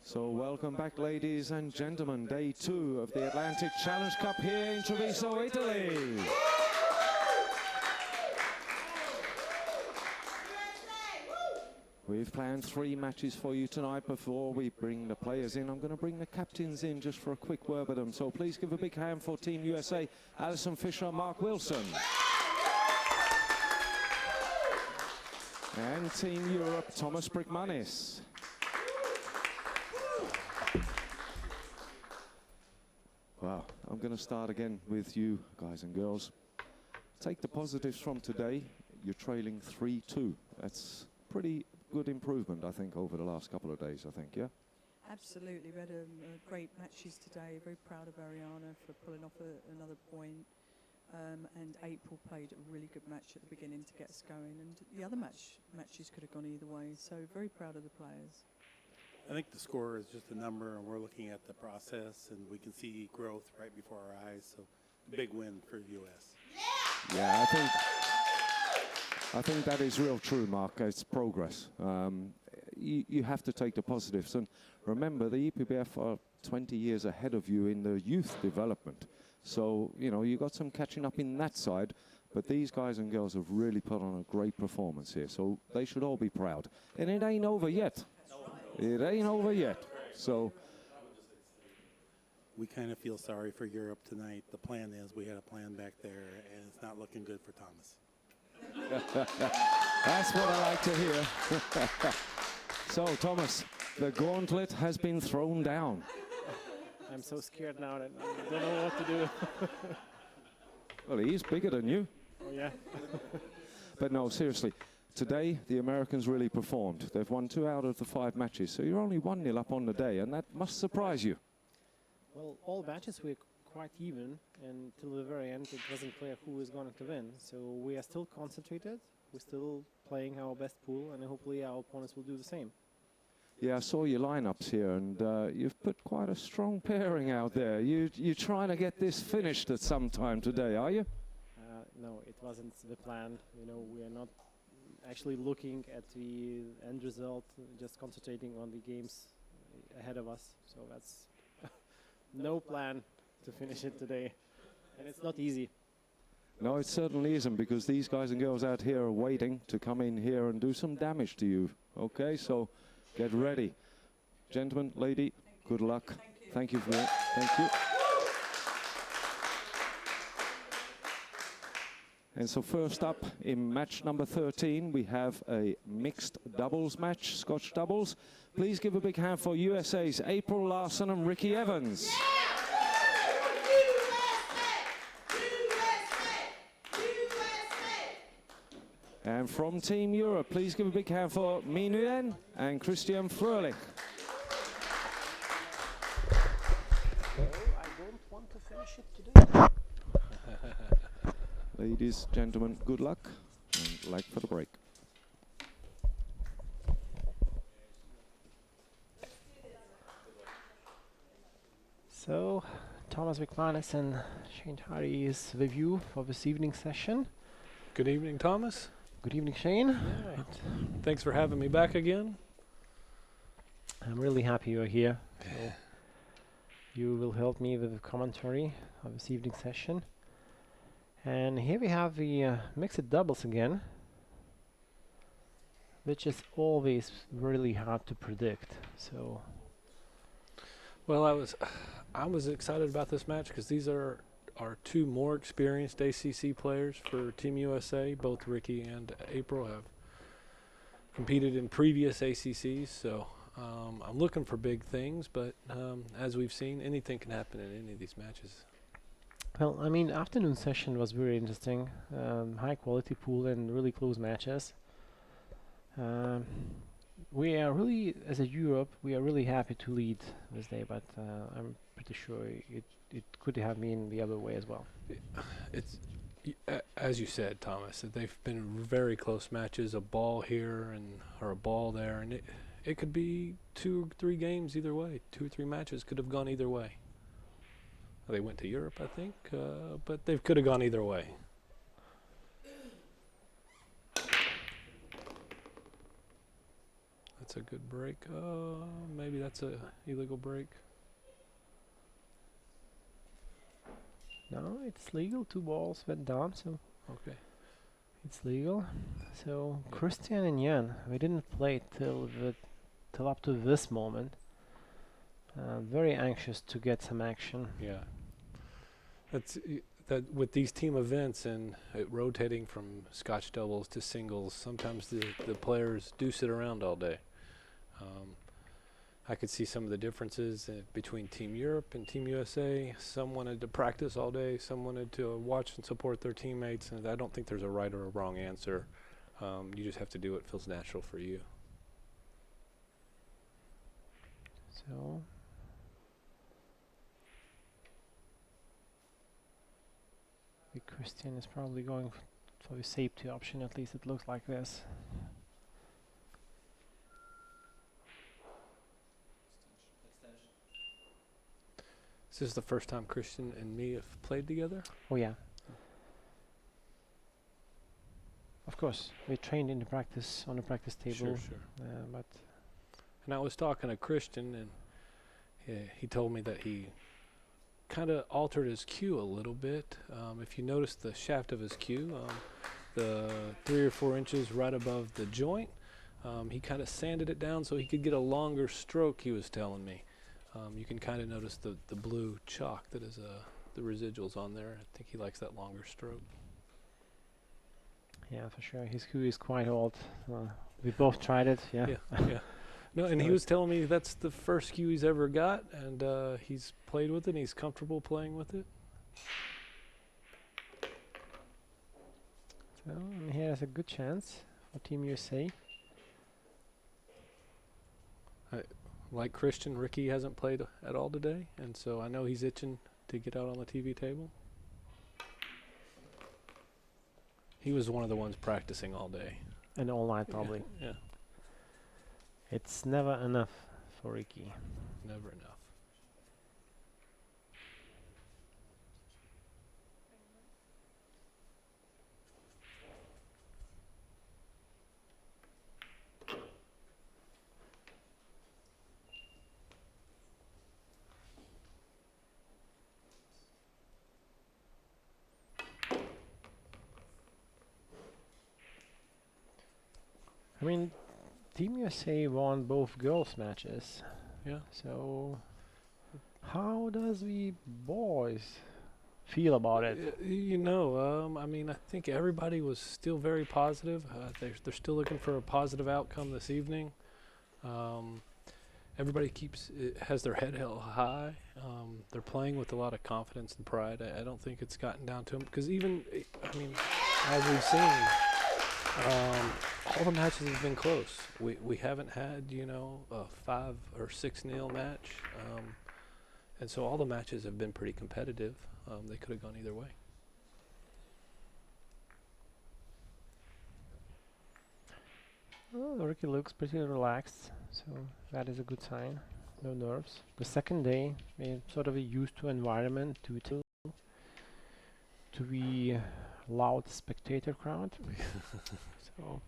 So welcome back, ladies and gentlemen. Day 2 of the Atlantic Challenge Cup here in Treviso, Italy. We've planned 3 matches for you tonight. Before we bring the players in, I'm going to bring the captains in just for a quick word with them. So please give a big hand for Team USA, Alison Fisher, Mark Wilson. And Team Europe, Thomas Brickmanis. Well, I'm going to start again with you, guys and girls. Take the positives from today. You're trailing 3-2. That's pretty good improvement, I think, over the last couple of days, I think, yeah? Absolutely. We had great matches today. Very proud of Ariana for pulling off another point. And April played a really good match at the beginning to get us going. And the other matches could have gone either way. So very proud of the players. I think the score is just a number, and we're looking at the process, and we can see growth right before our eyes. So, a big win for the U.S. Yeah, I think that is real true, Mark. It's progress. You have to take the positives. And remember, the EPBF are 20 years ahead of you in the youth development. So, you know, you got some catching up in that side. But these guys and girls have really put on a great performance here. So they should all be proud. And it ain't over yet. It ain't over yet. So we kind of feel sorry for Europe tonight. The plan is we had a plan back there, and it's not looking good for Thomas. That's what I like to hear. So, Thomas, the gauntlet has been thrown down. I'm so scared now that I don't know what to do. Well, he is bigger than you. Oh, yeah. But no, seriously. Today, the Americans really performed. They've won 2 out of the 5 matches, so you're only 1-0 up on the day, and that must surprise you. Well, all matches were quite even, and till the very end, it wasn't clear who is going to win. So we are still concentrated. We're still playing our best pool, and hopefully our opponents will do the same. Yeah, I saw your lineups here, and you've put quite a strong pairing out there. You're trying to get this finished at some time today, are you? No, it wasn't the plan. You know, we are not actually looking at the end result, just concentrating on the games ahead of us. So that's no plan to finish it today. And it's not easy. No, it certainly isn't, because these guys and girls out here are waiting to come in here and do some damage to you. Okay, so get ready. Gentlemen, lady, good luck. Thank you for that. Thank you. And so first up in match number 13, we have a mixed doubles match, Scotch doubles. Please give a big hand for USA's April Larson and Ricky Evans. And from Team Europe, please give a big hand for Mi Nguyen and Christian Fröhlich. I don't want to finish it today. Ladies, gentlemen, good luck, and like for the break. So, Thomas Brickmanis and Shane Hardy's review for this evening session. Good evening, Thomas. Good evening, Shane. Thanks for having me back again. I'm really happy you're here. So you will help me with the commentary of this evening session. And here we have the mixed doubles again, which is always really hard to predict. So, Well, I was excited about this match because these are our 2 more experienced ACC players for Team USA. Both Ricky and April have competed in previous ACCs, so I'm looking for big things. But as we've seen, anything can happen in any of these matches. well, I mean, afternoon session was very interesting. High quality pool and really close matches. We are really, as a Europe, we are really happy to lead this day, but I'm pretty sure it could have been the other way as well. It's as you said, Thomas, that they've been very close matches, a ball here or a ball there, and it could be 2 or 3 games either way. 2 or 3 matches could have gone either way. They went to Europe, I think, but they could have gone either way. That's a good break. Maybe that's a illegal break. No, it's legal. 2 balls went down, so Okay. it's legal. So Yeah. Christian and Jan, we didn't play till up to this moment. Very anxious to get some action. Yeah. That with these team events and rotating from Scotch doubles to singles, sometimes the players do sit around all day. I could see some of the differences between Team Europe and Team USA. Some wanted to practice all day, some wanted to watch and support their teammates, and I don't think there's a right or a wrong answer. You just have to do what feels natural for you. So the Christian is probably going for the safety option. At least it looks like this. Is this the first time Christian and me have played together? Oh yeah. Of course, we trained in the practice on the practice table, Sure. but And I was talking to Christian, and he told me that he kind of altered his cue a little bit. If you notice the shaft of his cue, the 3 or 4 inches right above the joint, he kind of sanded it down so he could get a longer stroke, he was telling me. You can kind of notice the blue chalk that is the residuals on there. I think he likes that longer stroke. yeah, for sure. His cue is quite old. We both tried it. Yeah. Yeah. No, and he was telling me that's the first cue he's ever got, and he's played with it, and he's comfortable playing with it. So and he has a good chance for Team USA. Like Christian, Ricky hasn't played at all today, and so I know he's itching to get out on the TV table. He was one of the ones practicing all day. And all night probably. Yeah, It's never enough for Ricky. never enough. I mean, Team USA won both girls matches. Yeah. So how does the boys feel about it? I mean, I think everybody was still very positive. They're still looking for a positive outcome this evening. Everybody has their head held high. They're playing with a lot of confidence and pride. I don't think it's gotten down to them because as we've seen, all the matches have been close. We haven't had a 5 or 6-0 match, and so all the matches have been pretty competitive. They could have gone either way. Well, Ricky looks pretty relaxed, so that is a good sign. No nerves. The second day, we're sort of used to environment to the loud spectator crowd. So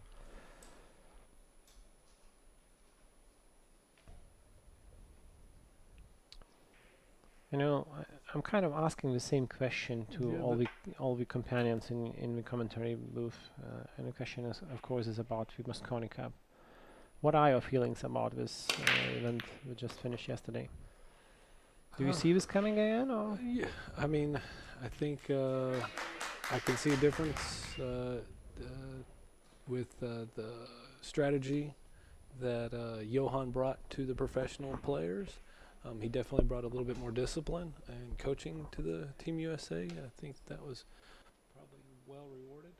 I'm kind of asking the same question to Yeah, all the companions in the commentary booth, and the question is, of course, is about the Mosconi Cup. What are your feelings about this event we just finished yesterday? Do you see this coming again, or? Yeah, I mean, I think I can see a difference with the strategy that Johan brought to the professional players. He definitely brought a little bit more discipline and coaching to the Team USA. I think that was probably well rewarded.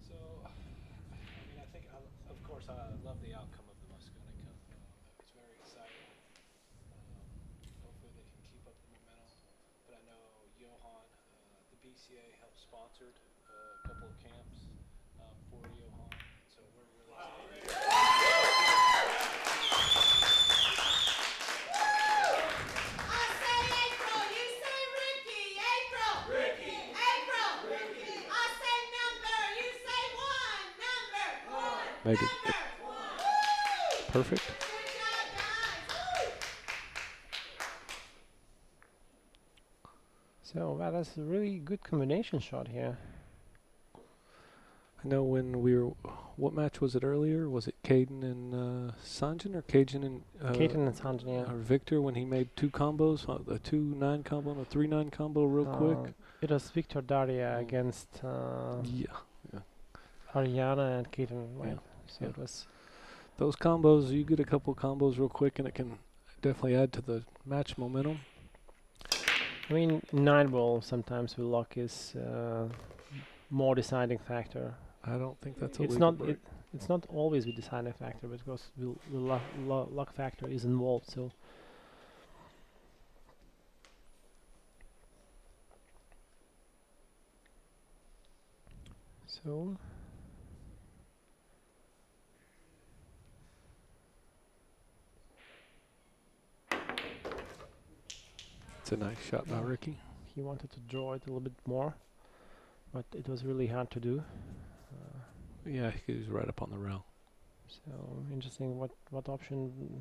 So, I mean, I think, of course, I love the outcome of the Mosconi Cup. PCA helped sponsored a couple of camps for Johan, so we're really excited. I say April, you say Ricky. April. Ricky. April. Ricky. I say number, you say one. Number. One. Make it Number. One. perfect. Good job, guys. So that is a really good combination shot here. I know when we were, what match was it earlier? Was it Caden and Sanjin or Cajun and Kaiten and Sanjin, yeah. or Victor when he made two combos, a 2-9 combo and a 3-9 combo real quick? It was Victor Daria Mm. against Yeah. Ariana and Kaiten, right? Yeah. So Yeah. it was. Those combos, you get a couple combos real quick and it can definitely add to the match momentum. I mean, 9-ball sometimes with luck is more deciding factor. I don't think that's a It's legal not. break. It's not always the deciding factor, because the luck factor is involved. So. So. It's a nice shot by Ricky. He wanted to draw it a little bit more, but it was really hard to do. Yeah, he was right up on the rail. So interesting what option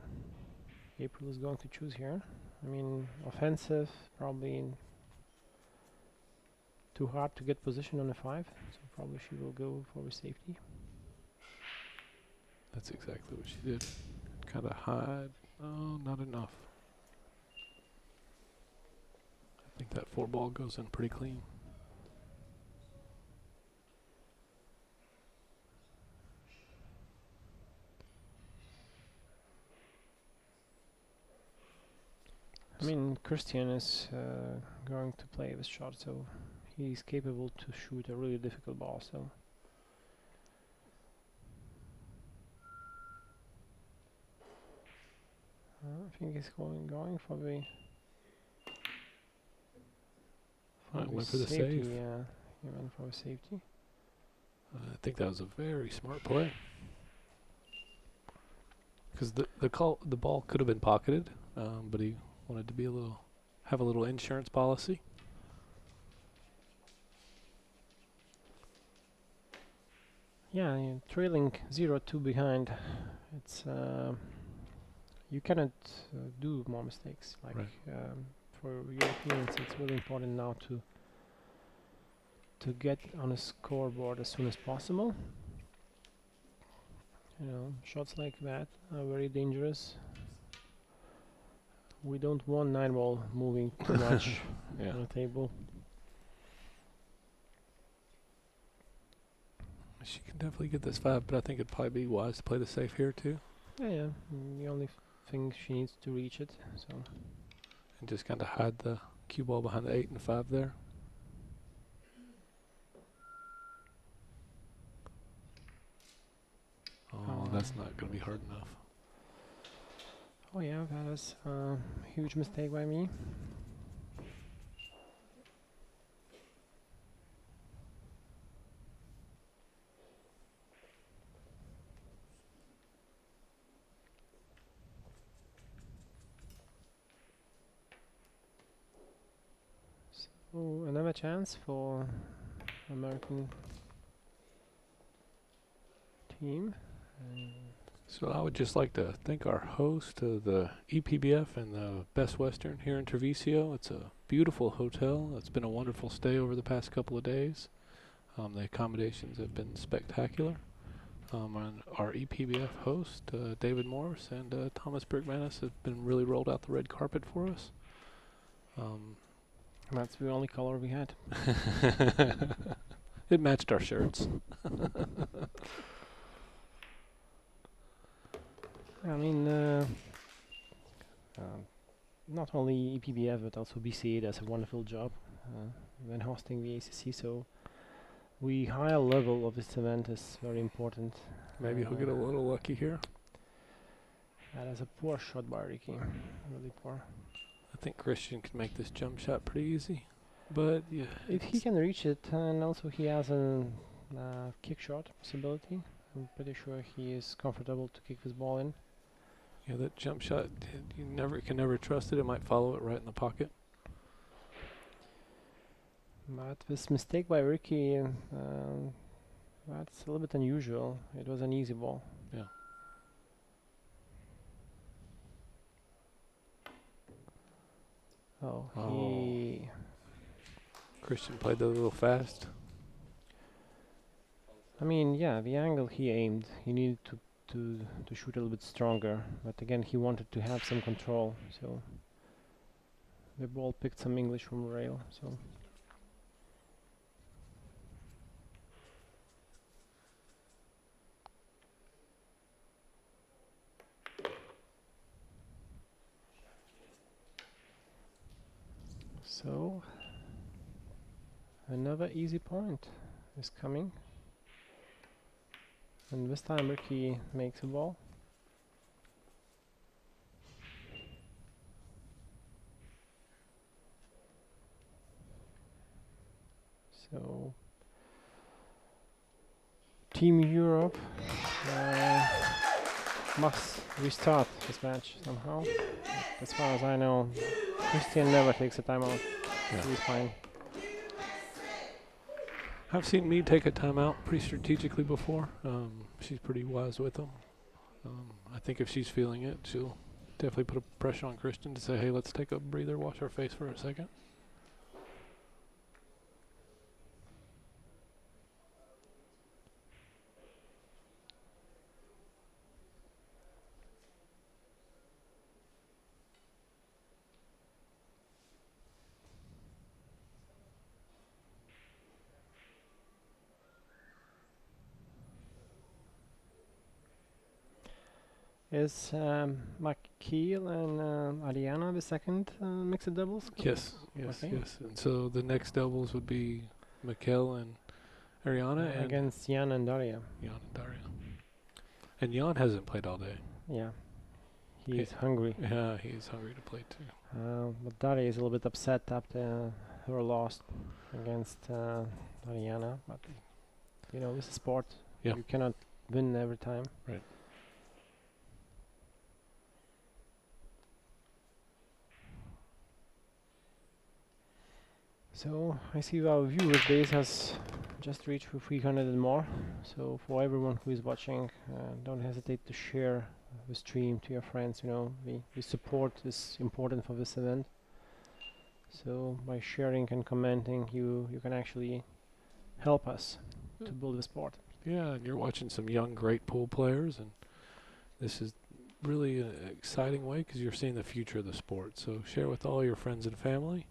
April is going to choose here. I mean, offensive, probably too hard to get position on a 5, so probably she will go for a safety. That's exactly what she did. Kind of hide. Oh, not enough. I think that 4-ball goes in pretty clean. I mean, Christian is going to play this shot, so he's capable to shoot a really difficult ball. So. I think he's going for the. Went for the safety, save. yeah. He went for a safety. I think that was a very smart play. Because the ball could have been pocketed, but he wanted to be have a little insurance policy. Yeah, you're trailing 0-2 behind. It's you cannot do more mistakes. Like Right. for Europeans, it's really important now to get on a scoreboard as soon as possible. You know, shots like that are very dangerous. We don't want 9-ball moving too much Yeah. on the table. She can definitely get this 5, but I think it'd probably be wise to play the safe here too. Yeah. The only thing she needs to reach it. So. And just kind of hide the cue ball behind the 8 and 5 there. Oh, that's not going to be hard enough. Oh yeah, that was a huge mistake by me. So another chance for American team. So I would just like to thank our host, the EPBF and the Best Western here in Treviso. It's a beautiful hotel. It's been a wonderful stay over the past couple of days. The accommodations have been spectacular. And our EPBF host, David Morris, and Thomas Bergmanis have been really rolled out the red carpet for us. That's the only color we had. It matched our shirts. I mean, not only EPBF but also BCA does a wonderful job when hosting the ACC. So the higher level of this event is very important. Maybe he'll get a little lucky here. That is a poor shot by Ricky, really poor. I think Christian can make this jump shot pretty easy. But yeah, If he can reach it, and also he has a kick shot possibility. I'm pretty sure he is comfortable to kick this ball in. yeah, that jump shot, you can never trust it. It might follow it right in the pocket. But this mistake by Ricky, that's a little bit unusual. It was an easy ball. Yeah. Oh, Oh. he. Christian played that a little fast. I mean, yeah, the angle he aimed, he needed to shoot a little bit stronger. But again, he wanted to have some control, so the ball picked some English from the rail. So. So another easy point is coming, and this time Ricky makes a ball. So Team Europe must restart this match somehow. As far as I know, Christian never takes a timeout. Yeah. He's fine. I've seen me take a timeout pretty strategically before. She's pretty wise with them. I think if she's feeling it, she'll definitely put a pressure on Christian to say, hey, let's take a breather, wash our face for a second. Is McKeel and Ariana the second mixed doubles? Yes, yes, Okay. yes. And so the next doubles would be Mikkel and Ariana and Against Jan and Daria. Jan and Daria. And Jan hasn't played all day. Yeah. He is Okay. hungry. Yeah, he's hungry to play too. But Daria is a little bit upset after her loss against Ariana. But, you know, this is sport. Yeah. You cannot win every time. Right. So I see our viewer base has just reached for 300 and more. So for everyone who is watching, don't hesitate to share the stream to your friends. You know, the support is important for this event. So by sharing and commenting, you can actually help us to build the sport. Yeah, and you're watching some young, great pool players, and this is really an exciting way because you're seeing the future of the sport. So share with all your friends and family.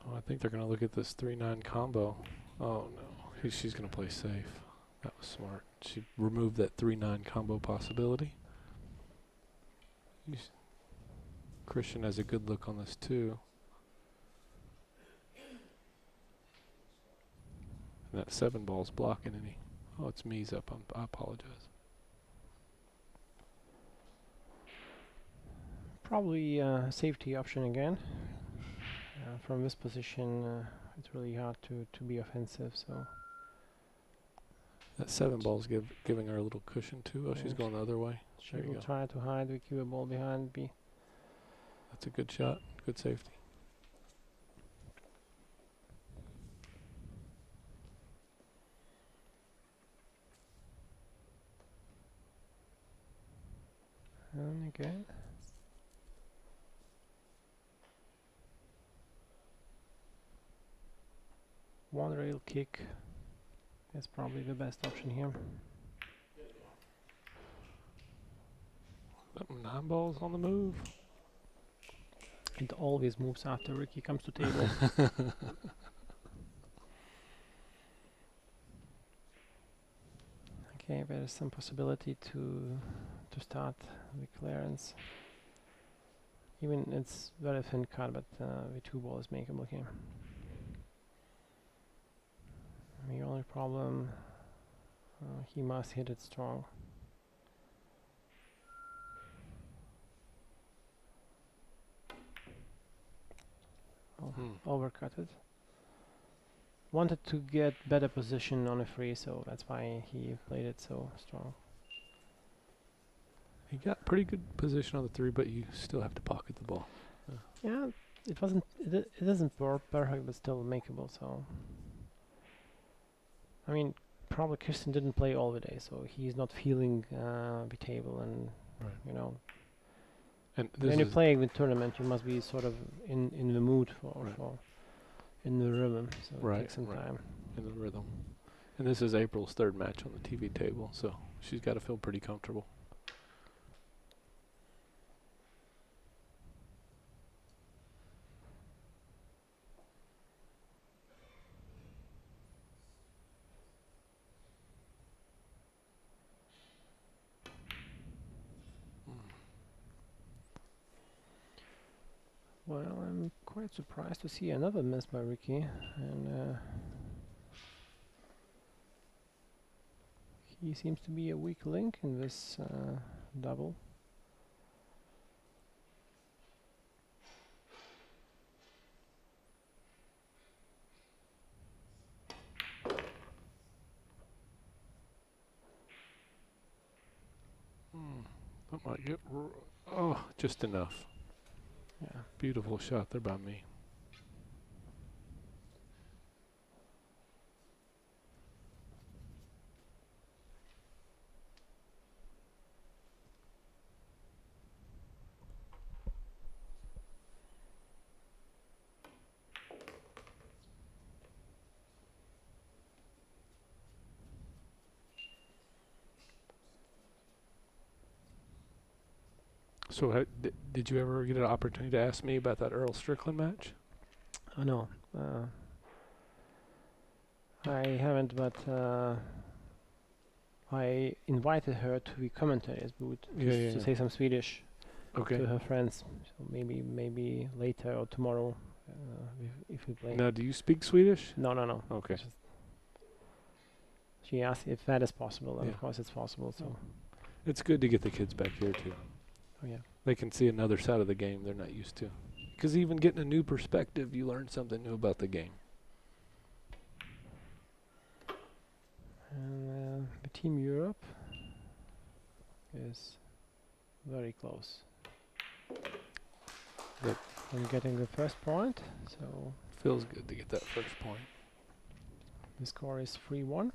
Oh, I think they're going to look at this 3-9 combo. Oh, no. She's going to play safe. That was smart. She removed that 3-9 combo possibility. Christian has a good look on this, too. And that 7 ball's blocking any. Oh, it's me's up. I apologize. Probably a safety option again. From this position, it's really hard to be offensive. So That 7 ball's giving her a little cushion, too. Oh, she's Yes. going the other way. she There you will go. try to hide. We keep the ball behind B. That's a good shot. Good safety. And again. One rail kick is probably the best option here. That 9 ball's on the move. It always moves after Ricky comes to table. Okay, there is some possibility to to start the clearance. Even it's very thin cut, but the 2 ball is makeable here. The only problem, he must hit it strong. Overcut it. Wanted to get better position on a free, so that's why he played it so strong. He got pretty good position on the 3, but you still have to pocket the ball. Yeah, it wasn't. It isn't perfect, but still makeable. So, I mean, probably Kirsten didn't play all the day, so he's not feeling the table, and Right. you know, And this when you're is playing the tournament, you must be sort of in the mood for in the rhythm. So it Right, takes some right. time. in the rhythm. And this is April's 3rd match on the TV table, so she's got to feel pretty comfortable. Well, I'm quite surprised to see another miss by Ricky, and he seems to be a weak link in this double. That might get just enough. Yeah. Beautiful shot there by me. So did you ever get an opportunity to ask me about that Earl Strickland match? Oh no, I haven't, but I invited her to the commentator's booth to say some Swedish Okay. to her friends. So maybe later or tomorrow, if we play. Now, do you speak Swedish? No. Okay. Just she asked if that is possible, and Yeah. of course it's possible. So, It's good to get the kids back here too. oh yeah. They can see another side of the game they're not used to. Because even getting a new perspective, you learn something new about the game. And the Team Europe is very close. Good. I'm getting the first point, so Feels good to get that first point. the score is 3-1.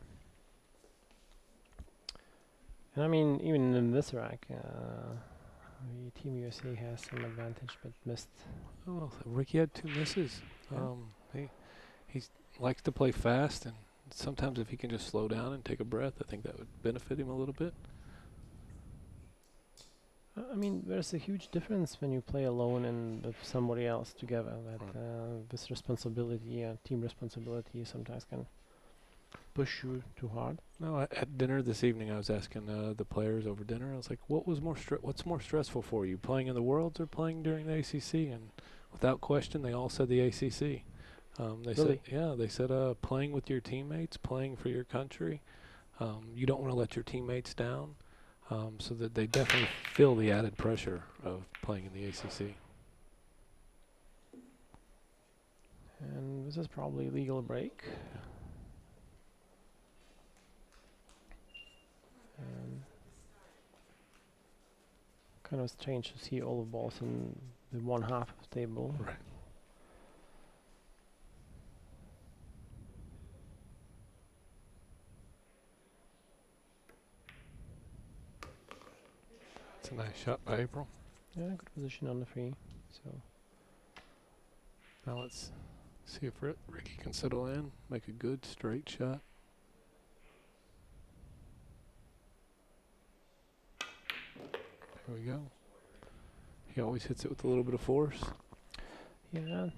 And I mean, even in this rack, the Team USA has some advantage, but missed. Oh, well, Ricky had 2 misses. Yeah. He likes to play fast, and sometimes if he can just slow down and take a breath, I think that would benefit him a little bit. I mean, there's a huge difference when you play alone and with somebody else together. That this responsibility, team responsibility, sometimes can push you too hard. No, at dinner this evening, I was asking the players over dinner. I was like, "What's more stressful for you, playing in the Worlds or playing during the ACC?" And without question, they all said the ACC. They Really? said playing with your teammates, playing for your country. You don't want to let your teammates down, so that they definitely feel the added pressure of playing in the ACC. And this is probably a legal break. Kind of strange to see all the balls in the one half of the table. Right. It's a nice shot by April. Yeah, good position on the free. So Now let's see if Ricky can settle in, make a good straight shot. There we go. He always hits it with a little bit of force. yeah,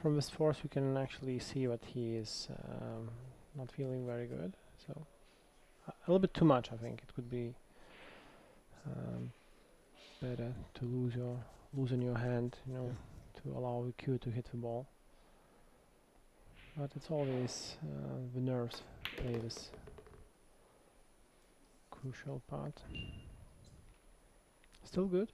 from this force we can actually see that he is not feeling very good. So a little bit too much. I think it could be better to loosen your hand, to allow the cue to hit the ball. But it's always the nerves play this crucial part. Still good.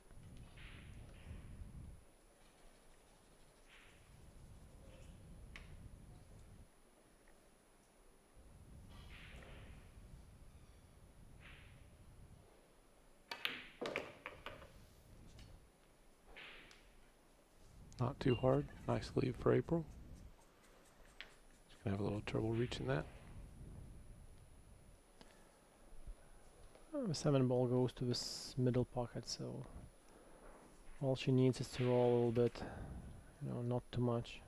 Not too hard. Nice lead for April. She's gonna have a little trouble reaching that. The 7 ball goes to this middle pocket, so all she needs is to roll a little bit, not too much.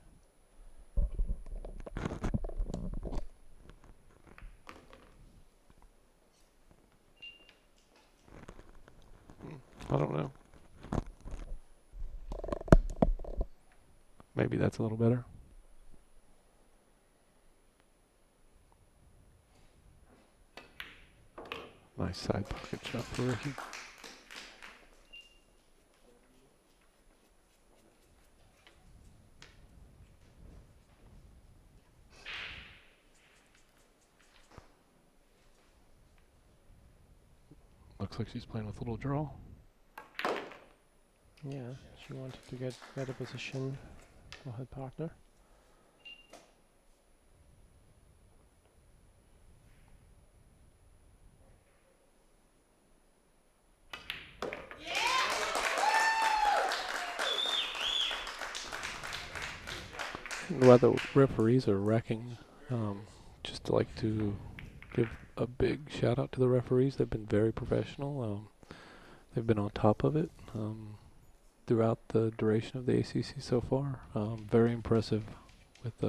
I don't know. Maybe that's a little better. Nice side pocket shot for Ricky. Looks like she's playing with a little draw. Yeah, she wanted to get better position for her partner. While the referees are wrecking, just like to give a big shout out to the referees. They've been very professional. They've been on top of it throughout the duration of the ACC so far. Very impressive with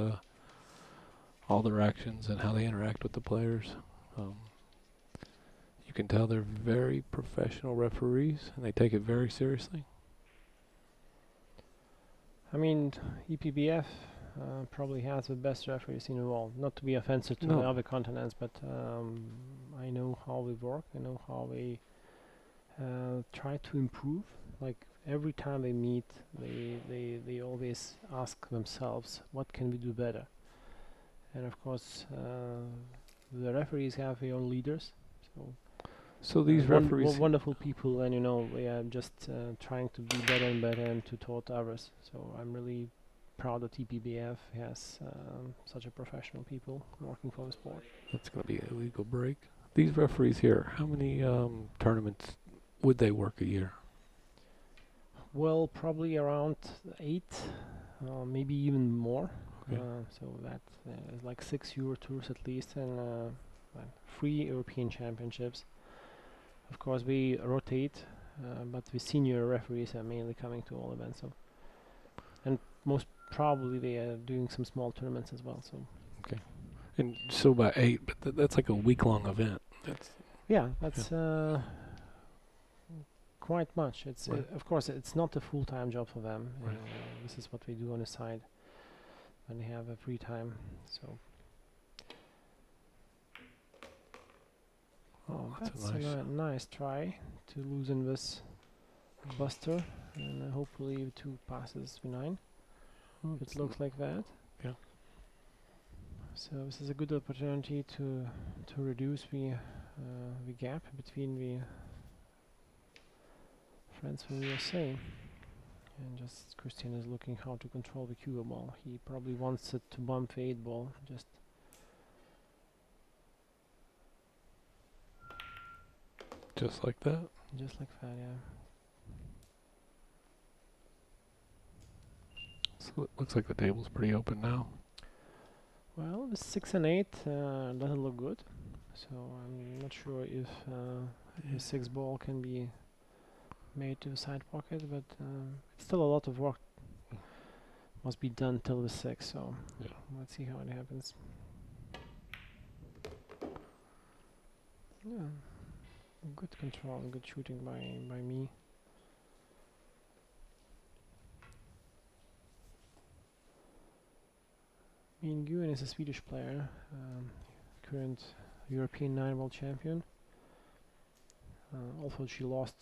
all their actions and how they interact with the players. You can tell they're very professional referees and they take it very seriously. I mean, EPBF probably has the best referees in the world. Not to be offensive to No. the other continents, but I know how they work. I know how they try to improve. Like every time they meet, they always ask themselves, what can we do better? And of course, the referees have their own leaders. So these referees, wonderful people, and they are just trying to be better and better and to taught others. So I'm really proud that TPBF has such a professional people working for the sport. that's going to be an illegal break. These referees here, how many tournaments would they work a year? Well, probably around 8, maybe even more. Okay. So that is like 6 Euro tours at least, and 3 European championships. Of course, we rotate, but the senior referees are mainly coming to all events. So, and most probably they are doing some small tournaments as well. So, And so by 8, but that's like a week-long event. that's quite much. It's Right. of course it's not a full-time job for them. Right. This is what they do on the side when they have a free time. So. Oh, That's that's a a nice try to loosen this buster, and hopefully 2 passes the 9. It looks like that. Yeah. So this is a good opportunity to reduce the gap between the friends from USA. And just Christian is looking how to control the cue ball. He probably wants it to bump the 8 ball. Just like that. Just like that, yeah. So it looks like the table's pretty open now. Well, the 6 and 8 doesn't look good, so I'm not sure if the 6 ball can be made to the side pocket, but it's still a lot of work must be done till the 6, so Yeah. let's see how it happens. Yeah, good control and good shooting by me. Nguyen is a Swedish player, current European 9 world champion. Although she lost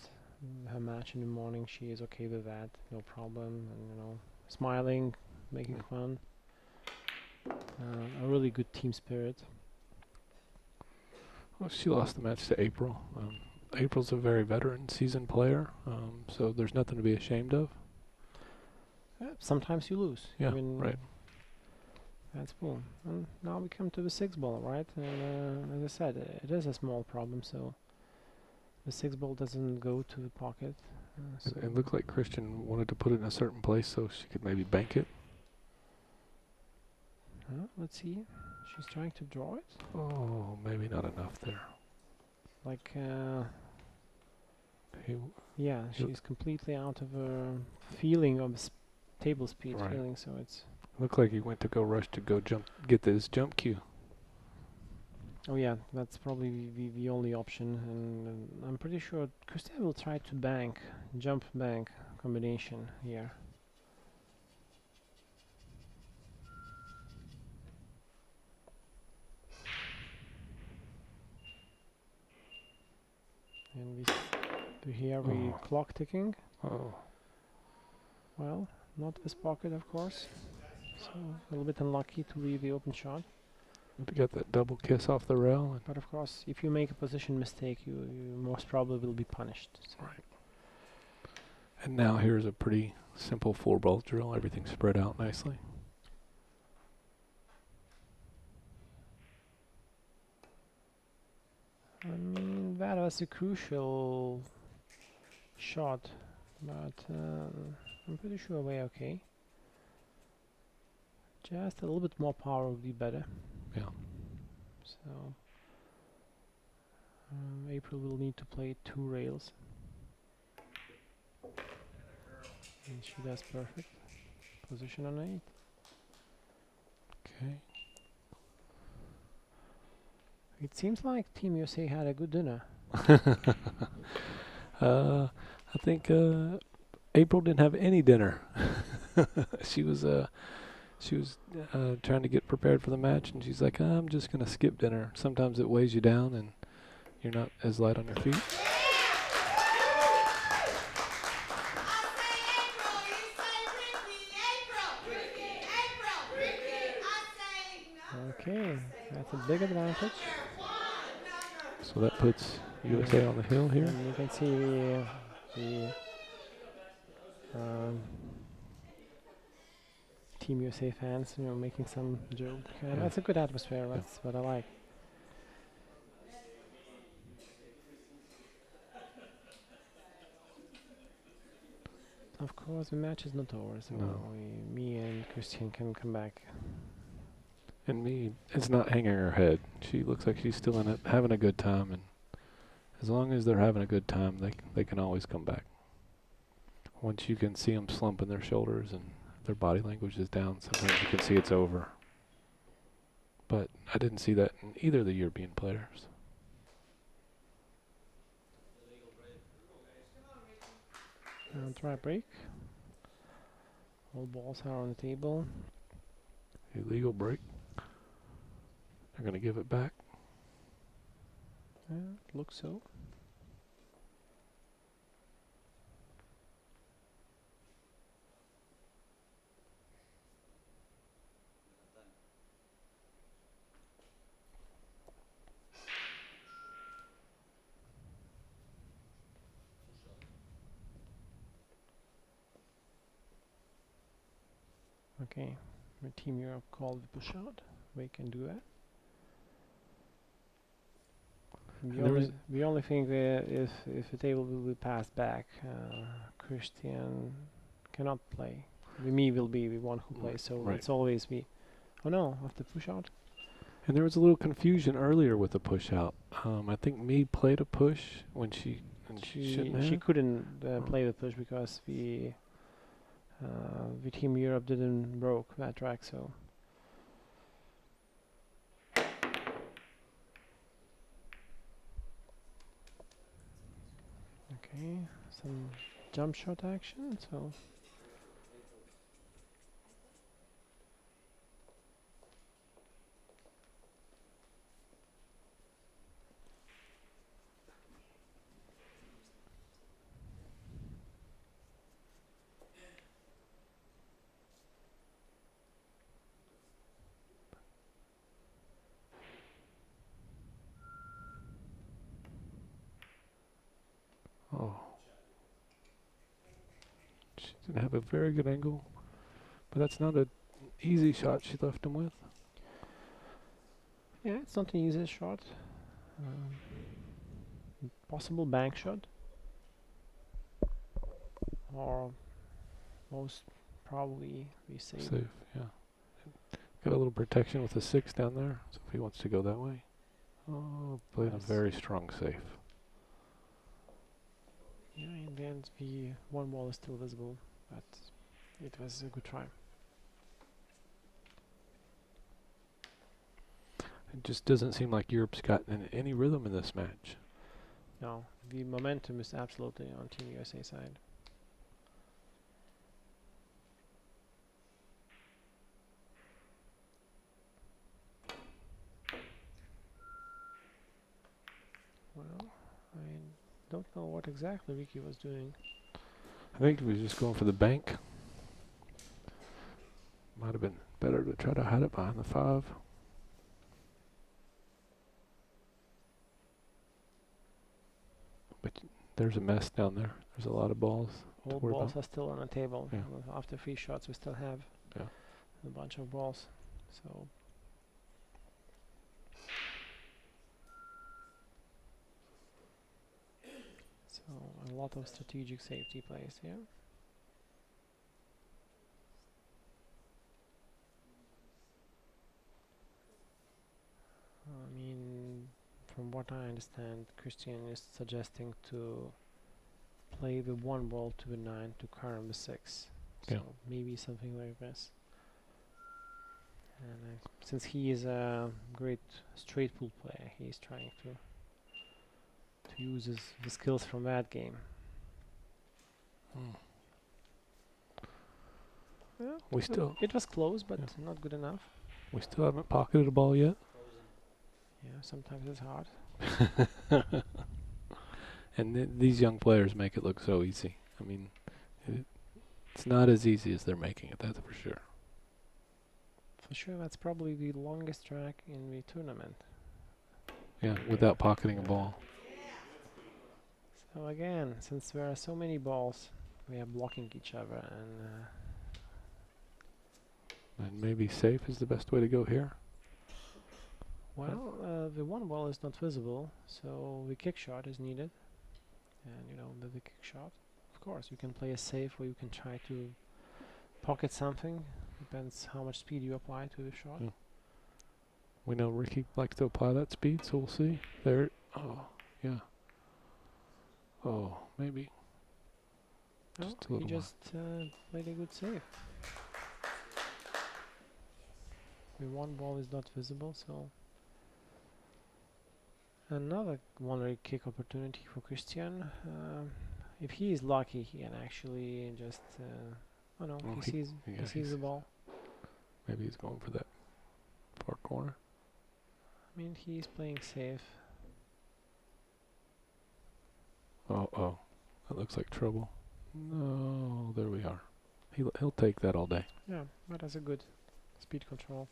her match in the morning, she is okay with that, no problem, and smiling, making fun. A really good team spirit. Well, she lost the match to April. April's a very veteran, seasoned player, so there's nothing to be ashamed of. Sometimes you lose. Yeah, I mean, right. That's cool. And now we come to the 6 ball, right? And as I said, it is a small problem, so the 6 ball doesn't go to the pocket. So It looked like Christian wanted to put it in a certain place so she could maybe bank it. let's see. She's trying to draw it. Oh, maybe not enough there. Like, He, yeah, Yep. she's completely out of her feeling of table speed Right. feeling, so it's... looked like he went to go rush to go get this jump cue. Oh yeah, that's probably the only option, and I'm pretty sure Christian will try to jump bank combination here. And we hear the Oh. clock ticking. Oh, Well, not this pocket, of course. So a little bit unlucky to leave the open shot. they got that double kiss off the rail. And But of course, if you make a position mistake, you most probably will be punished. So right. And now here's a pretty simple 4-ball drill. Everything spread out nicely. I mean, that was a crucial shot, but I'm pretty sure we're okay. Just a little bit more power would be better. Yeah. So April will need to play 2 rails. And she does perfect. Position on 8. Okay. It seems like Team USA had a good dinner. I think April didn't have any dinner. she was trying to get prepared for the match, and she's like, I'm just gonna skip dinner. Sometimes it weighs you down, and you're not as light on your feet. Okay, that's a big advantage. So that puts USA on the hill here. And you can see the Team USA fans, making some joke. That's a good atmosphere. That's what I like. Of course, the match is not over, so No. me and Christian can come back. And me, it's not hanging her head. She looks like she's still in it, having a good time, and as long as they're having a good time, they can always come back. Once you can see them slumping their shoulders and their body language is down, sometimes you can see it's over. But I didn't see that in either of the European players. Try break. All balls are on the table. Illegal break. They're going to give it back. Looks so. Okay, my Team Europe called the push out. We can do that. The only thing there is if the table will be passed back, Christian cannot play. Me will be the one who plays, so Right. it's always me. Oh no, after push out. And there was a little confusion earlier with the push out. I think me played a push when she shouldn't have. She couldn't play the push because the Team Europe didn't broke that track, so. Okay, some jump shot action, so. Didn't have a very good angle, but that's not an easy shot she left him with. Yeah, it's not an easy shot. Possible bank shot, or most probably we save. Safe, yeah. Got a little protection with the 6 down there, so if he wants to go that way. Oh, played a Nice. very strong safe. Yeah, in the end, the one wall is still visible, but it was a good try. It just doesn't seem like Europe's gotten any rhythm in this match. No, the momentum is absolutely on Team USA side. Well, I don't know what exactly Ricky was doing. I think he was just going for the bank. Might have been better to try to hide it behind the 5. But there's a mess down there. There's a lot of balls. All worry balls about. are still on the table. Yeah. After 3 shots, we still have Yeah. a bunch of balls. So a lot of strategic safety plays here. I mean, from what I understand, Christian is suggesting to play the 1 ball to the 9 to curve the 6. Yeah. So maybe something like this. And since he is a great straight pool player, he's trying to use the skills from that game. Well, We still it was close, but not good enough. we still haven't pocketed a ball yet. Yeah, sometimes it's hard. And these young players make it look so easy. I mean, it's not as easy as they're making it, that's for sure. For sure, that's probably the longest track in the tournament. Yeah, without pocketing a ball. So again, since there are so many balls, we are blocking each other, And maybe safe is the best way to go here. well, the 1 ball is not visible, so the kick shot is needed. And the kick shot, of course, you can play a safe or you can try to pocket something. Depends how much speed you apply to the shot. Yeah. We know Ricky likes to apply that speed, so we'll see. There. Oh, yeah. Oh, maybe. No, Just a he little more. just played a good save. The 1 ball is not visible, so another one-way kick opportunity for Christian. If he is lucky, he can actually just oh no, Oh, he he sees the ball. Maybe he's going for that far corner. I mean, he's playing safe. Oh, that looks like trouble. No, there we are. He'll take that all day. Yeah, but that's a good speed control.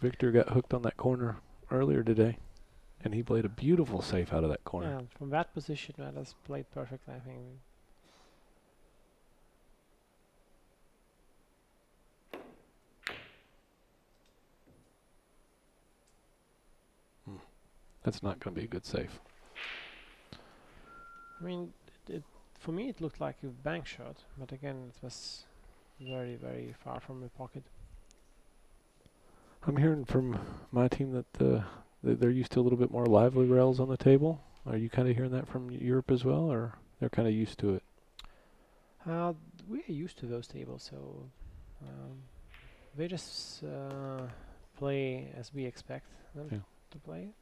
Victor got hooked on that corner earlier today, and he played a beautiful save out of that corner. Yeah, from that position, that has played perfectly, I think. That's not going to be a good save. I mean, for me it looked like a bank shot, but again it was very, very far from the pocket. I'm hearing from my team that they're used to a little bit more lively rails on the table. Are you kind of hearing that from Europe as well, or they're kind of used to it? We are used to those tables, so they just play as we expect them to play.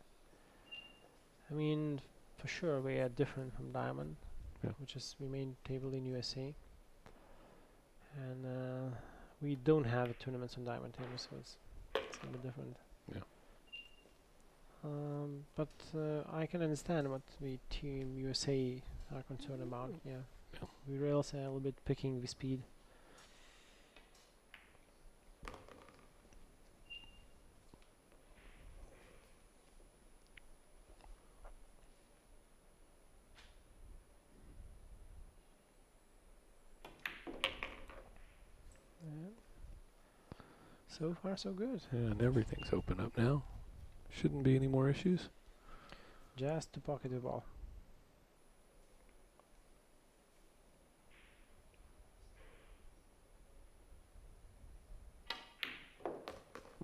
I mean, for sure we are different from Diamond, which is the main table in USA, and we don't have tournaments on Diamond table, so it's a bit different. Yeah. But I can understand what the Team USA are concerned about. Yeah. The rails are a little bit picking the speed. So far, so good. And everything's open up now. Shouldn't be any more issues. Just to pocket the ball.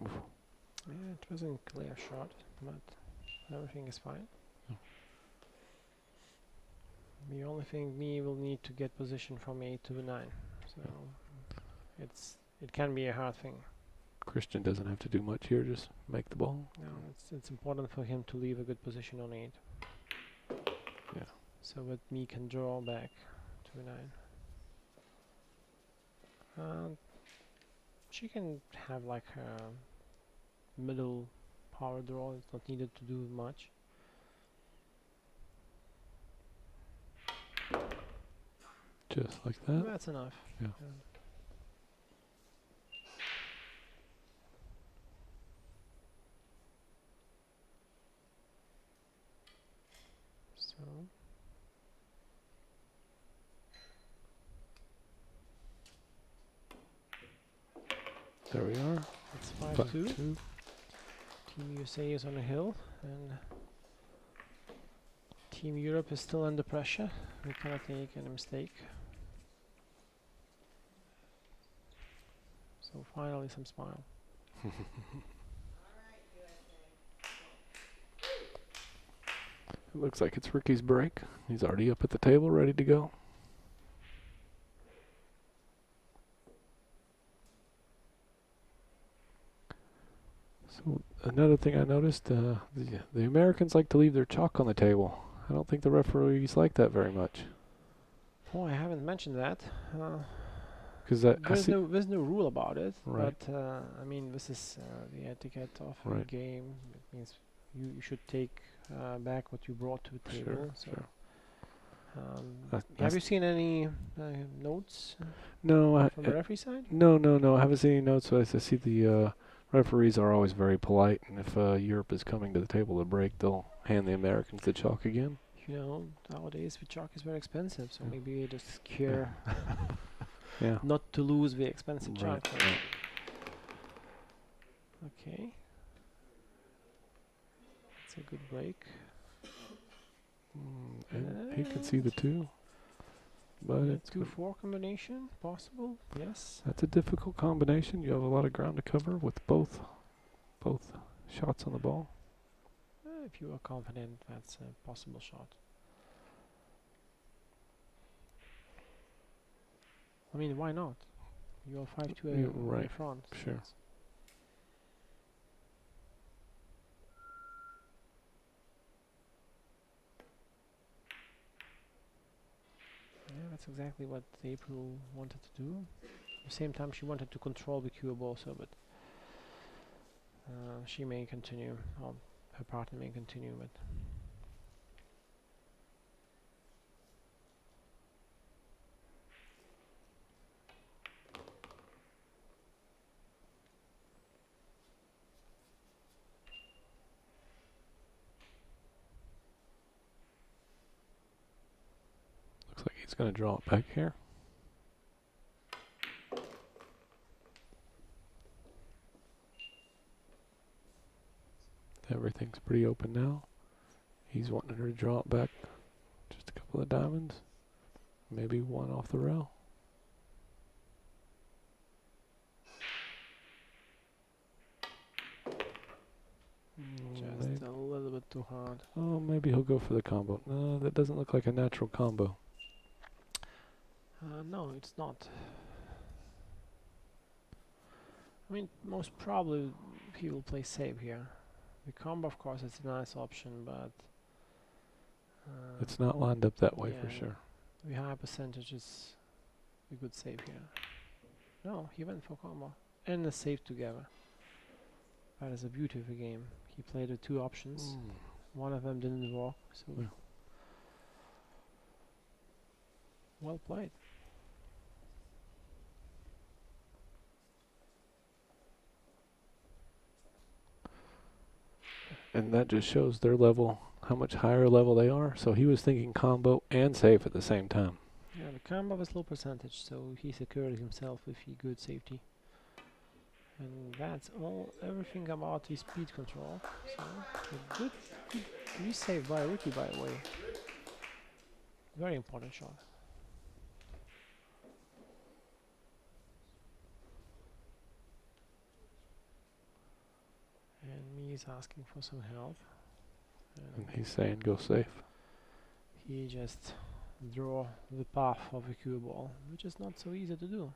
Yeah, it wasn't a clear shot, but everything is fine. The only thing we will need to get position from 8 to 9, so it can be a hard thing. Christian doesn't have to do much here, just make the ball. No, it's important for him to leave a good position on 8. Yeah. So that me can draw back to 9. She can have like a middle power draw. It's not needed to do much. Just like that. That's enough. Yeah. So There we are. it's 5-2. 5-2. Team USA is on a hill, and Team Europe is still under pressure. We cannot make any mistake. So finally some smile. All right, USA. It looks like it's Ricky's break. He's already up at the table, ready to go. So another thing I noticed, the Americans like to leave their chalk on the table. I don't think the referees like that very much. Oh, I haven't mentioned that. Because There's no rule about it, Right. but I mean, this is the etiquette of the Right. game. It means you should take back what you brought to the table. Sure, So, sure. have That's- you seen any notes No, from the referee side? no. I haven't seen any notes. I see the referees are always very polite, and if Europe is coming to the table to break, they'll hand the Americans the chalk again. You know, nowadays the chalk is very expensive, so Yeah. maybe they just care Yeah. not to lose the expensive Right, chalk. right. Okay. It's a good break. And he can see the 2, but The it's 2-4 combination possible? Yes. that's a difficult combination. You have a lot of ground to cover with both shots on the ball. If you are confident, that's a possible shot. I mean, why not? You are 5-2 Yeah, in right. front. Sure. Yes. Yeah, that's exactly what April wanted to do. At the same time, she wanted to control the cube also, but she may continue, or her partner may continue, but Looks like he's going to draw it back here. Everything's pretty open now. He's wanting her to draw it back. Just a couple of diamonds. Maybe one off the rail. just Maybe. a little bit too hard. Oh, maybe he'll go for the combo. No, that doesn't look like a natural combo. No, it's not. I mean, most probably he will play safe here. The combo, of course, it's a nice option, but It's not lined up that way for yeah. sure. the high percentage is a good save here. No, he went for combo and a save together. That is the beauty of the game. He played with 2 options. One of them didn't work, so Yeah. well played. And that just shows their level, how much higher level they are. So he was thinking combo and save at the same time. Yeah, the combo was low percentage, so he secured himself with a good safety. And that's everything about the speed control. So a good resave by Ricky, by the way. Very important shot. And me is asking for some help. And he's saying go safe. He just draw the path of a cue ball, which is not so easy to do.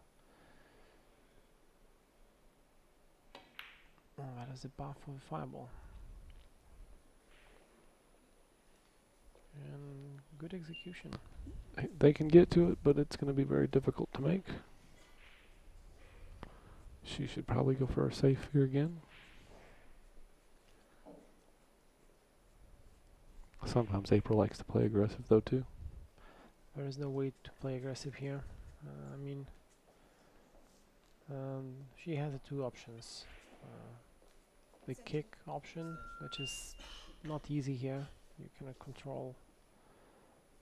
That is the path of a fireball. And good execution. They can get to it, but it's going to be very difficult to make. She should probably go for a safe here again. Sometimes April likes to play aggressive though too. There is no way to play aggressive here. I mean, she has the two options. The kick option, which is not easy here. You cannot control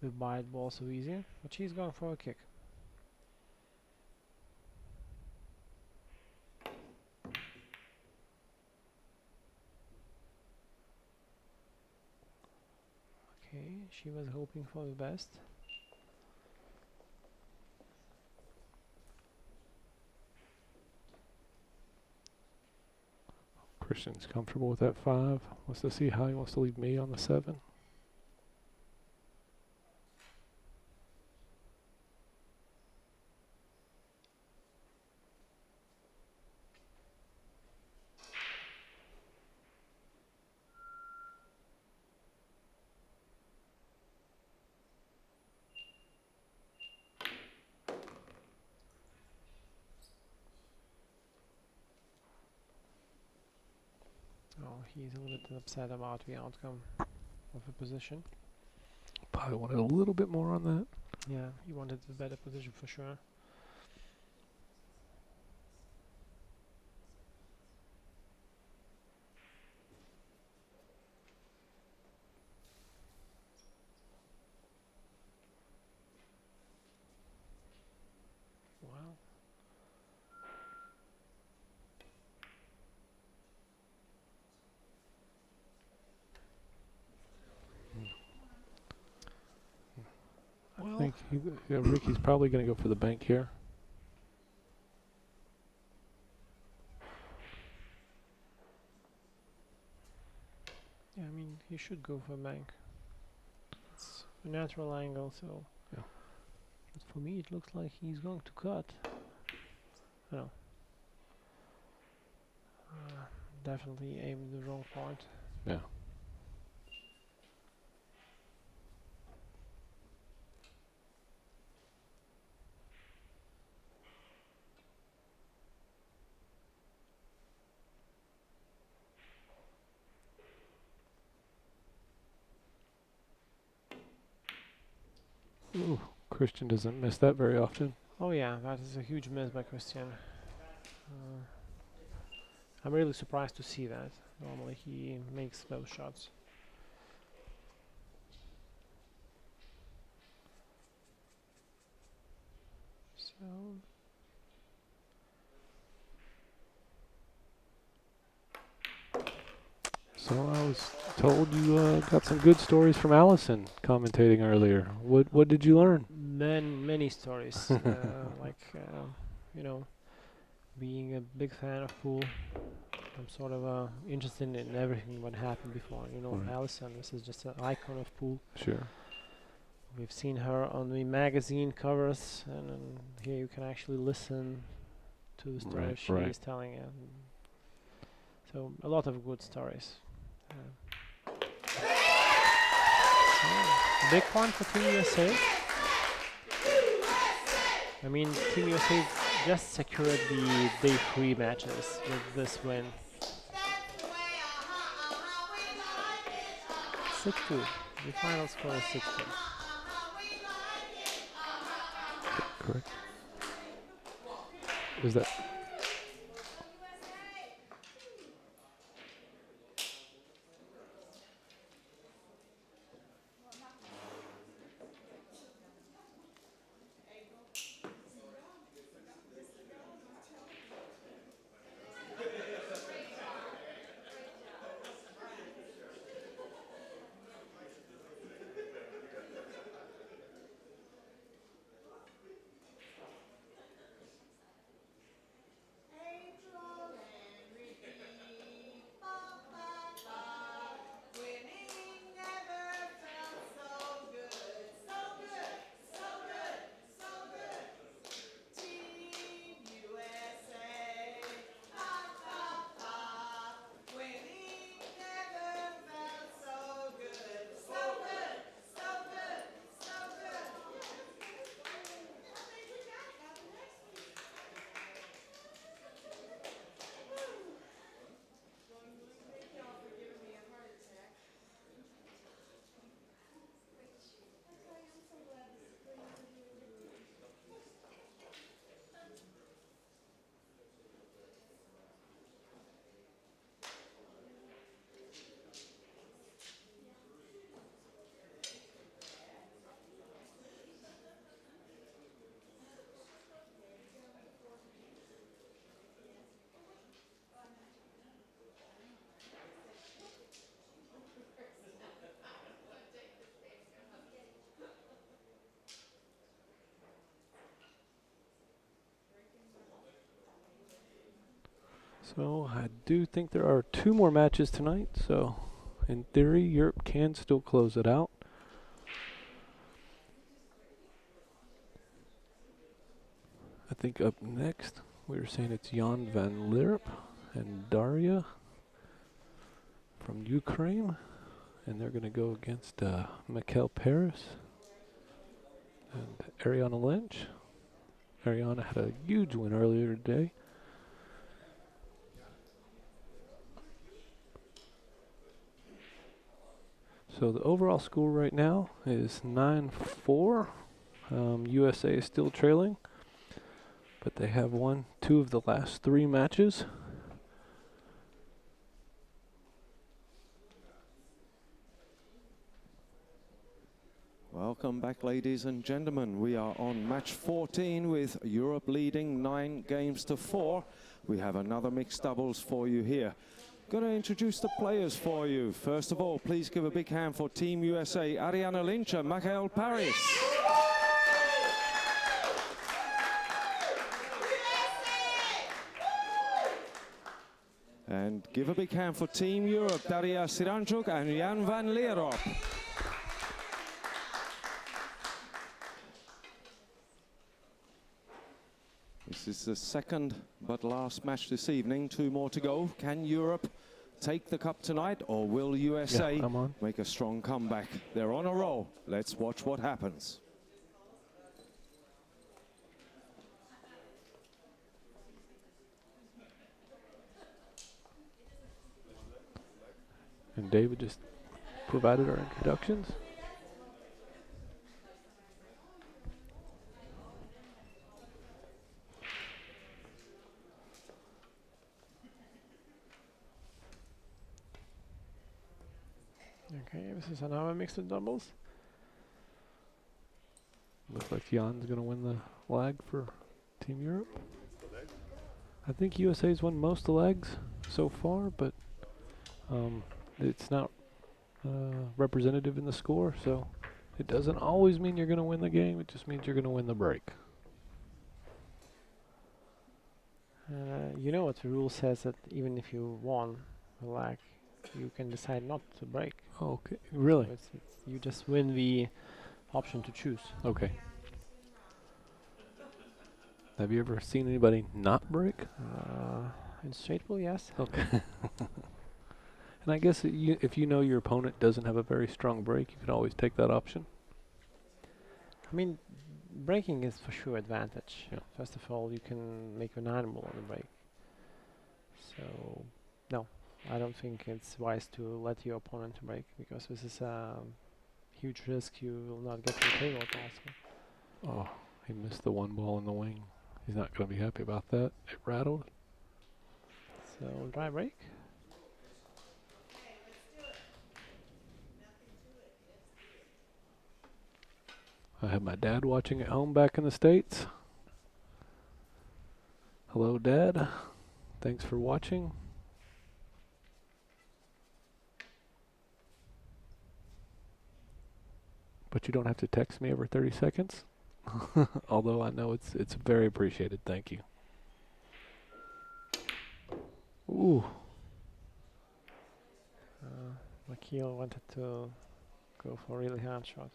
the bite ball so easy, but she's going for a kick. Okay, she was hoping for the best. Christian's comfortable with that 5. Wants to see how he wants to leave me on the 7. Oh, he's a little bit upset about the outcome of the position. Probably wanted a little bit more on that. Yeah, he wanted a better position for sure. Wow. I think Ricky's probably going to go for the bank here. Yeah, I mean, he should go for bank. It's a natural angle, so. Yeah. But for me, it looks like he's going to cut. No. Definitely aimed the wrong point. Yeah. Ooh, Christian doesn't miss that very often. Oh yeah, that is a huge miss by Christian. I'm really surprised to see that. Normally he makes those shots. So So I was told you got some good stories from Allison commentating earlier. What did you learn? many stories, like you know, being a big fan of pool. I'm sort of interested in everything what happened before. You know, Right. Alison, this is just an icon of pool. Sure. We've seen her on the magazine covers, and here you can actually listen to the stories Right, she right. is telling. So a lot of good stories. A big point for Team USA. I mean, Team USA just secured the day 3 matches with this win. 6-2. The final score is 6-2. Correct. Is that So I do think there are 2 more matches tonight, so in theory Europe can still close it out. I think up next we were saying it's Jan van Lierop and Daria from Ukraine, and they're going to go against Mikkel Paris and Ariana Lynch. Ariana had a huge win earlier today. So the overall score right now is 9-4. USA is still trailing, but they have won 2 of the last 3 matches. Welcome back, ladies and gentlemen. We are on match 14 with Europe leading 9-4. We have another mixed doubles for you here. Going to introduce the players for you. First of all, please give a big hand for Team USA, Ariana Lynch and Mikkel Paris. And give a big hand for Team Europe, Daria Siranchuk and Jan van Lierop. This is the second but last match this evening. 2 more to go. Can Europe take the cup tonight, or will USA make a strong comeback? They're on a roll. Let's watch what happens. And David just provided our introductions. Okay, this is another mixed doubles. Looks like Jan's going to win the leg for Team Europe. I think USA's won most of the legs so far, but it's not representative in the score, so it doesn't always mean you're going to win the game. It just means you're going to win the break. You know what the rule says, that even if you won a leg, you can decide not to break. Oh, okay, really? So you just win the option to choose. Okay. Have you ever seen anybody not break? In straight pool, yes. Okay. And I guess if you know your opponent doesn't have a very strong break, you can always take that option. I mean, breaking is for sure advantage. Yeah. First of all, you can make an animal on the break. So, no, I don't think it's wise to let your opponent break, because this is a huge risk you will not get to the table also. Oh, he missed the 1 ball in the wing. He's not going to be happy about that. It rattled. So, dry break. I have my dad watching at home back in the States. Hello, Dad. Thanks for watching. But you don't have to text me every 30 seconds. Although I know it's very appreciated. Thank you. Ooh. Mikkel wanted to go for a really hard shot.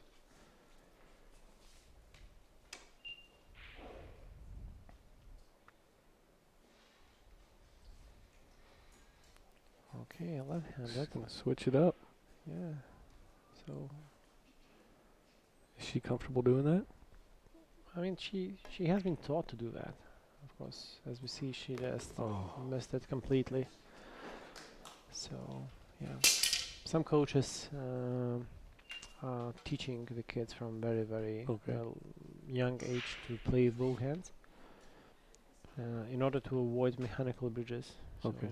Okay, left-handed. Gonna switch it up. Yeah. So, Is she comfortable doing that? I mean, she has been taught to do that. Of course, as we see, she just missed it completely. So, yeah. Some coaches are teaching the kids from very, very young age to play with both hands in order to avoid mechanical bridges. Okay.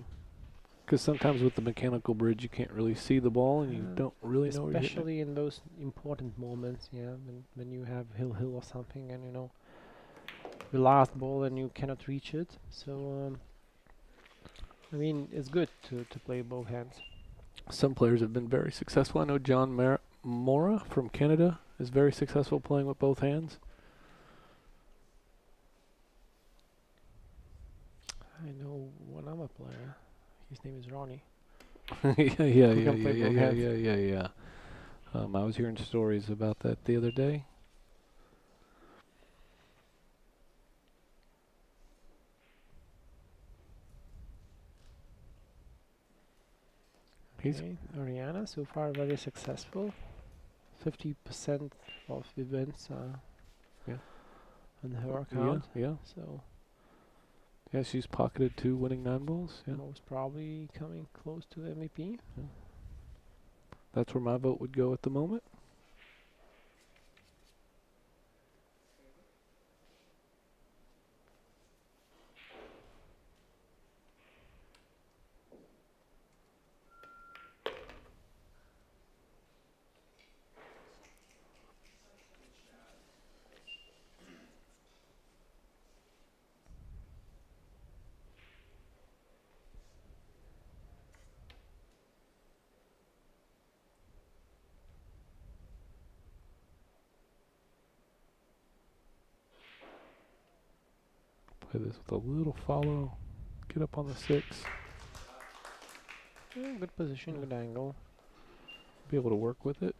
Because sometimes with the mechanical bridge, you can't really see the ball, and you don't really know where you're hitting it. Especially in those important moments, yeah, when you have hill or something, and you know the last ball and you cannot reach it. So, I mean, it's good to play both hands. Some players have been very successful. I know John Mora from Canada is very successful playing with both hands. I know one other player. His name is Ronnie. yeah, Who can play both hands. yeah. I was hearing stories about that the other day. He's Okay, Ariana, so far very successful. 50% of the wins are Yeah. on her account. Yeah. So Yeah, she's pocketed 2 winning 9 balls. Yeah. most probably coming close to MVP. That's where my vote would go at the moment. Play this with a little follow. Get up on the 6. Yeah, good position, good angle. Be able to work with it.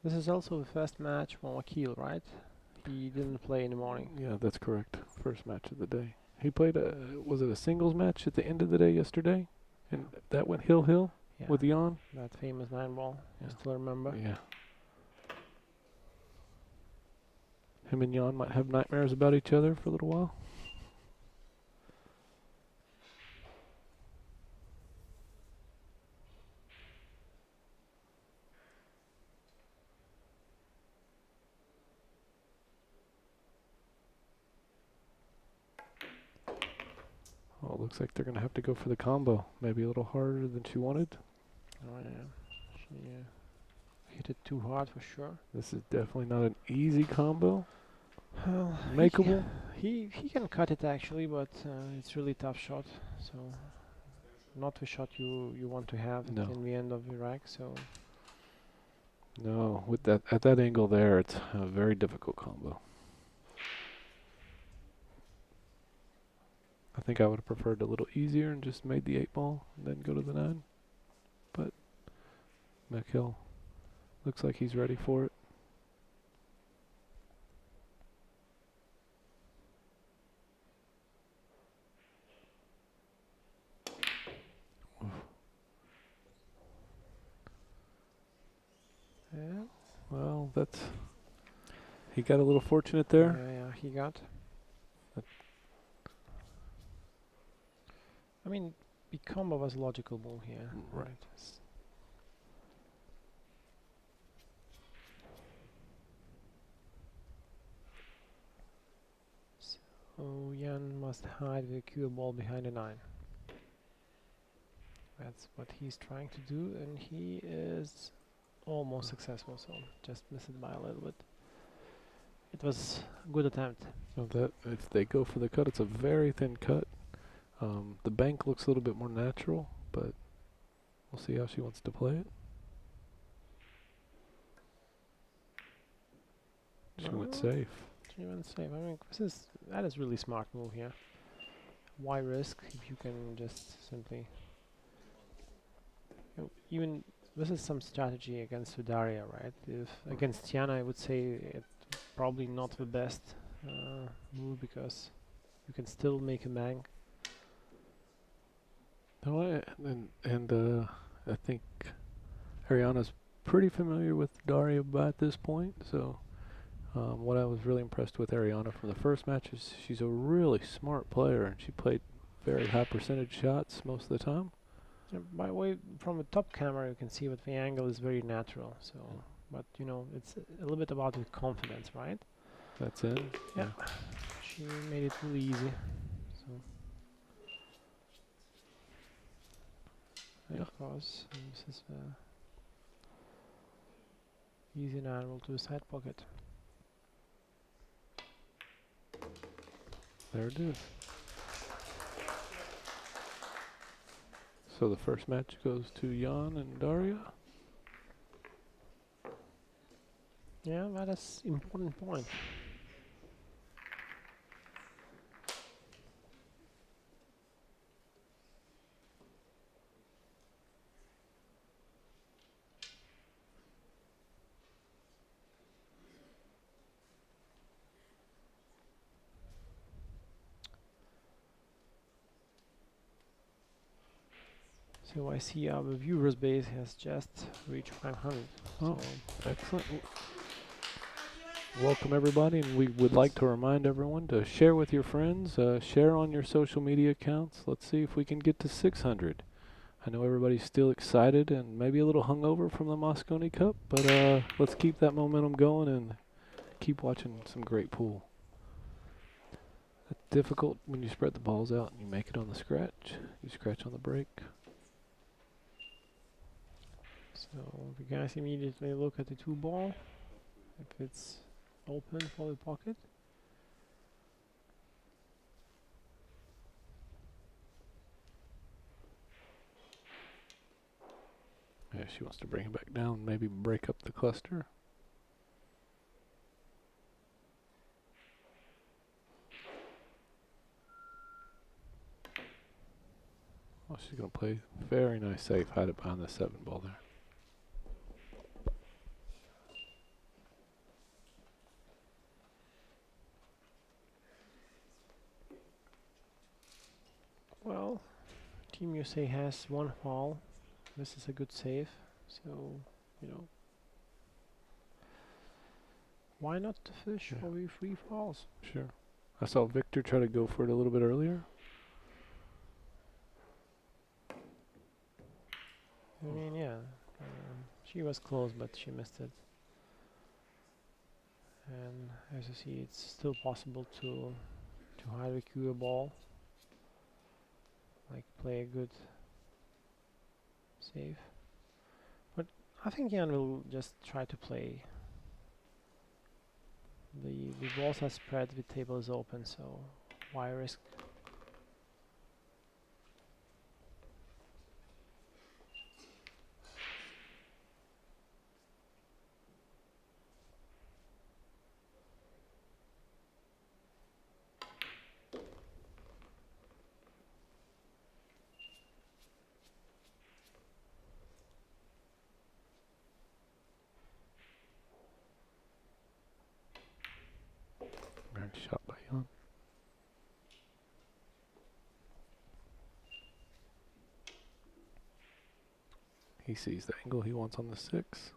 This is also the first match for Akil, right? He didn't play in the morning. Yeah, that's correct. First match of the day. He played was it a singles match at the end of the day yesterday? And that went hill Yeah, with Jan? that famous 9-ball. Yeah. I still remember. Yeah. Him and Jan might have nightmares about each other for a little while. Oh, it looks like they're going to have to go for the combo. Maybe a little harder than she wanted. Oh yeah, she hit it too hard for sure. This is definitely not an easy combo. Well, Makeable. he can cut it actually, but it's really tough shot. So not the shot you want to have No. in the end of the rack. So No, with that at that angle there, it's a very difficult combo. I think I would have preferred a little easier and just made the 8-ball and then go to the 9. But McHill looks like he's ready for it. yeah, Well, he got a little fortunate there. yeah, he got. I mean, the combo was a logical move here. Right. So Jan must hide the cue ball behind a 9. That's what he's trying to do, and he is almost successful. So just missed it by a little bit. It was a good attempt. So that if they go for the cut, it's a very thin cut. The bank looks a little bit more natural, but we'll see how she wants to play it. She went Well, safe. She went safe. I mean, that is really smart move here. Why risk if you can just simply, even this is some strategy against Sudaria, right? If against Tiana, I would say it's probably not the best move because you can still make a bank. No, I think Ariana's pretty familiar with Daria at this point. So what I was really impressed with Ariana from the first match is she's a really smart player, and she played very high percentage shots most of the time. By the way, from the top camera, you can see that the angle is very natural. So, but you know, it's a little bit about the confidence, right? That's it. Yeah. She made it really easy. So, and Yeah. of course, this is easy animal to the side pocket. There it is. So the first match goes to Jan and Daria. Yeah, that is important point. So I see our viewers base has just reached 500. Oh. So Excellent. Welcome everybody, and we would like to remind everyone to share with your friends, share on your social media accounts. Let's see if we can get to 600. I know everybody's still excited and maybe a little hungover from the Moscone Cup, but let's keep that momentum going and keep watching some great pool. It's difficult when you spread the balls out and you make it on the scratch. You scratch on the break. So the guys immediately look at the 2 ball, if it's open for the pocket. Yeah, she wants to bring it back down, maybe break up the cluster. Oh, she's going to play very nice safe, hide it behind the 7 ball there. Well, Team USA has 1 fall. This is a good save, so you know, why not the fish Yeah. for the 3 falls? Sure. I saw Victor try to go for it a little bit earlier. I mean, yeah, she was close, but she missed it. And as you see, it's still possible to hide a cue ball, like play a good save. But I think Jan will just try to play. The balls are spread, the table is open, so why risk? Great shot by Jan. He sees the angle he wants on the 6.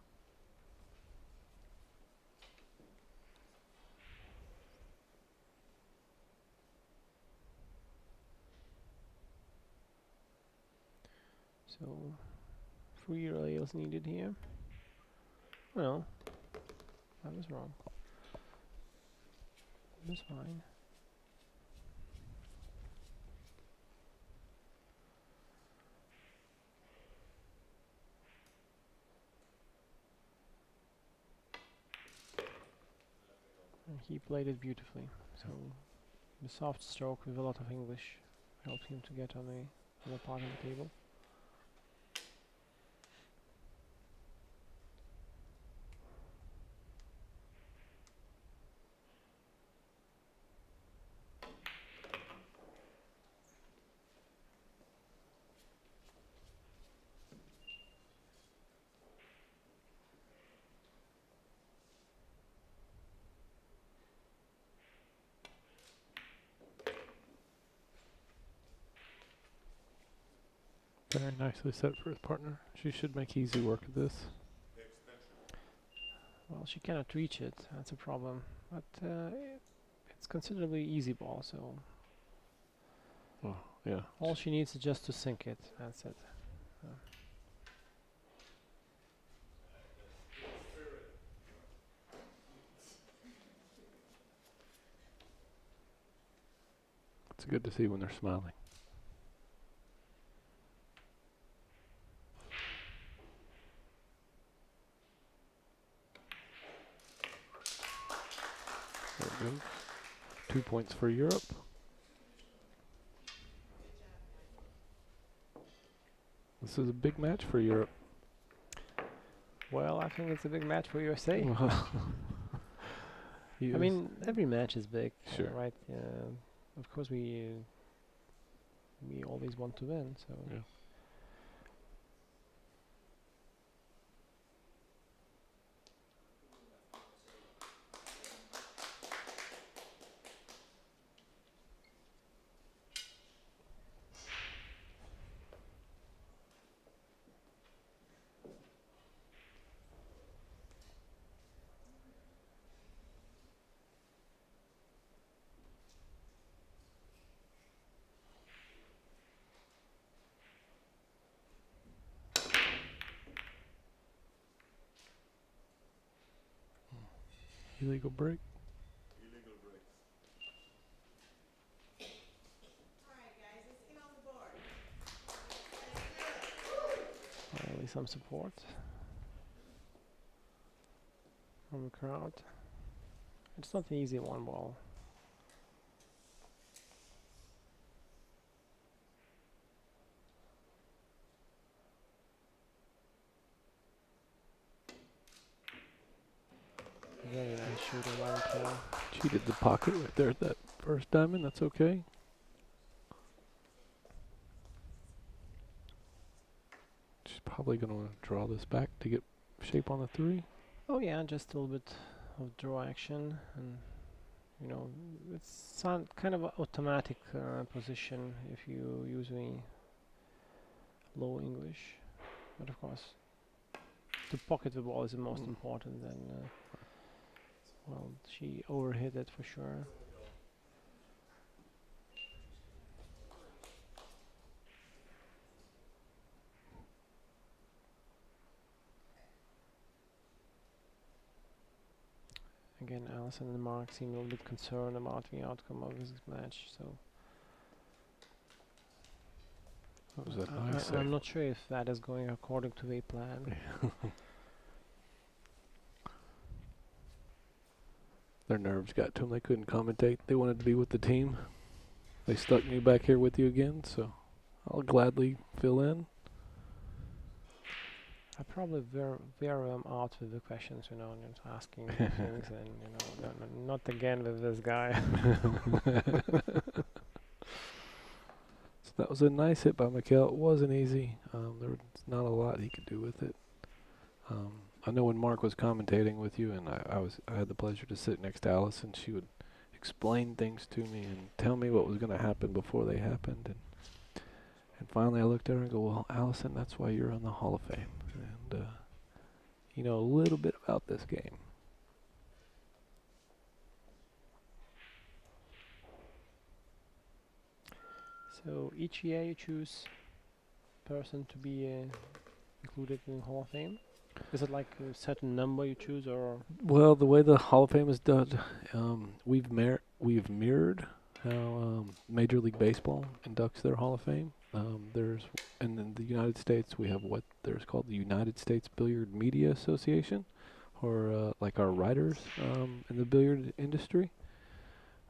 So 3 rails needed here. Well, I was wrong. That's fine. And he played it beautifully. So the soft stroke with a lot of English helped him to get on the part of the table. Very nicely set for his partner. She should make easy work of this. Well, she cannot reach it. That's a problem. But it's considerably easy ball, so Oh, yeah. all she needs is just to sink it. That's it. It's good to see when they're smiling. There it goes. 2 points for Europe. This is a big match for Europe. Well, I think it's a big match for USA. I Yes. mean, every match is big, Sure. right? Of course, we always want to win. So Yeah. Illegal break. All right, guys, let's get on the board. Let's do it. Finally, some support from the crowd. It's not an easy one ball. Very nice shooting by Mikhail. Cheated the pocket right there at that first diamond. That's okay. She's probably going to draw this back to get shape on the 3. Oh yeah, just a little bit of draw action, and you know, it's kind of an automatic position if you use any low English. But of course, to pocket the ball is the most important. And well, she overhit it for sure. Again, Allison and Mark seem a little bit concerned about the outcome of this match, so That was a nice save. I'm not sure if that is going according to the plan. Their nerves got to them. They couldn't commentate. They wanted to be with the team. They stuck me back here with you again, so I'll gladly fill in. I probably veer them out with the questions, you know, and just asking things, and you know, not again with this guy. So that was a nice hit by Mikhail. It wasn't easy. There was not a lot he could do with it. I know when Mark was commentating with you, and I had the pleasure to sit next to Alice, and she would explain things to me and tell me what was going to happen before they happened. And finally I looked at her and go, well, Allison, that's why you're in the Hall of Fame. And you know a little bit about this game. So each year you choose person to be included in Hall of Fame. Is it like a certain number you choose, or? Well, the way the Hall of Fame is done, we've mirrored how Major League Baseball inducts their Hall of Fame. And in the United States, we have what there's called the United States Billiard Media Association, or like our writers in the billiard industry.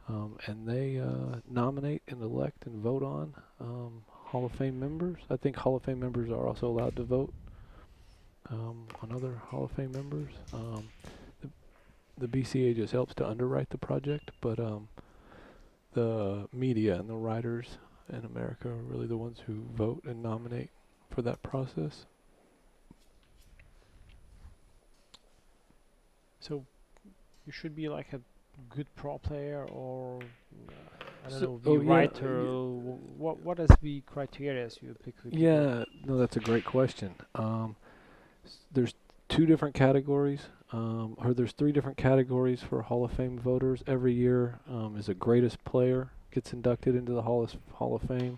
And they nominate and elect and vote on Hall of Fame members. I think Hall of Fame members are also allowed to vote on other Hall of Fame members. The BCA just helps to underwrite the project, but the media and the writers in America are really the ones who vote and nominate for that process. So you should be like a good pro player, or I don't So- know, be oh, yeah, writer. What is the criteria you pick? The people? Yeah, no, that's a great question. There's 2 different categories, or there's 3 different categories for Hall of Fame voters. Every year is a greatest player gets inducted into the Hall of Fame.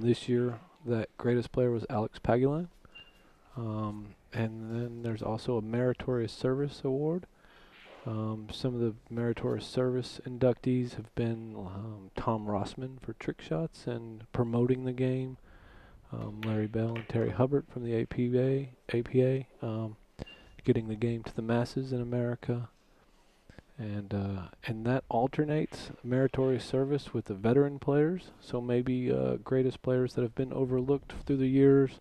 This year, that greatest player was Alex Pagulain. And then there's also a Meritorious Service Award. Some of the Meritorious Service inductees have been Tom Rossman for trick shots and promoting the game, Larry Bell and Terry Hubbard from the APA, getting the game to the masses in America. And that alternates Meritorious Service with the veteran players, so maybe greatest players that have been overlooked through the years,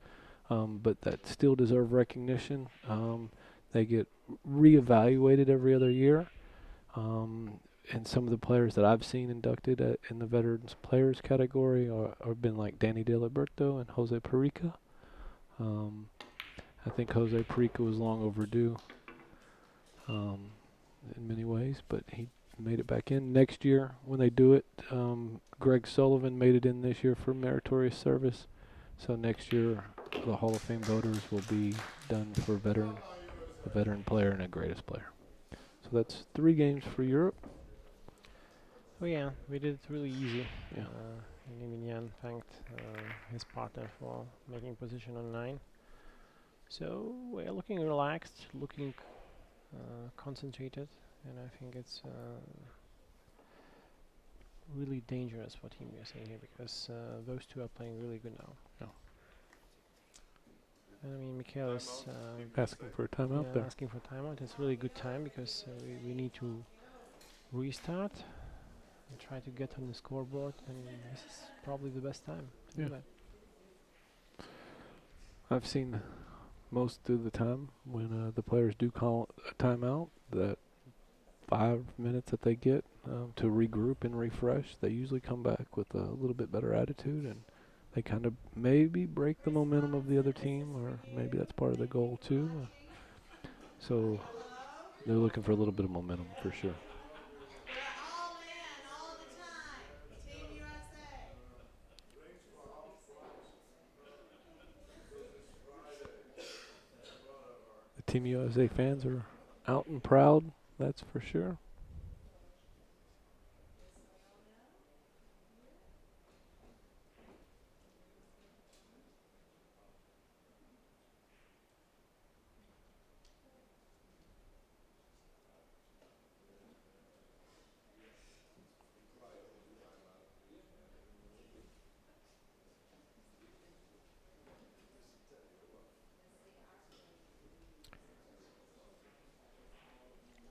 but that still deserve recognition. They get reevaluated every other year. And some of the players that I've seen inducted in the Veterans Players category are been like Danny DeLiberto and Jose Perica. I think Jose Perica was long overdue in many ways, but he made it back in. Next year, when they do it, Greg Sullivan made it in this year for Meritorious Service. So next year, the Hall of Fame voters will be done for a veteran player and a greatest player. So that's 3 games for Europe. Oh yeah, we did it really easy. Yeah. Lee Yan thanked his partner for making position on 9. So we're looking relaxed, looking concentrated, and I think it's really dangerous for Team USA here because those two are playing really good now. Yeah. And I mean, Mikhail is Asking for a timeout yeah, there. asking for timeout. It's really good time because we need to restart and try to get on the scoreboard, and this is probably the best time to Yeah. do that. I've seen most of the time when the players do call a timeout, that 5 minutes that they get to regroup and refresh, they usually come back with a little bit better attitude, and they kind of maybe break the momentum of the other team, or maybe that's part of the goal too. So they're looking for a little bit of momentum for sure. We're all in all the time. Team USA. The Team USA fans are out and proud, that's for sure.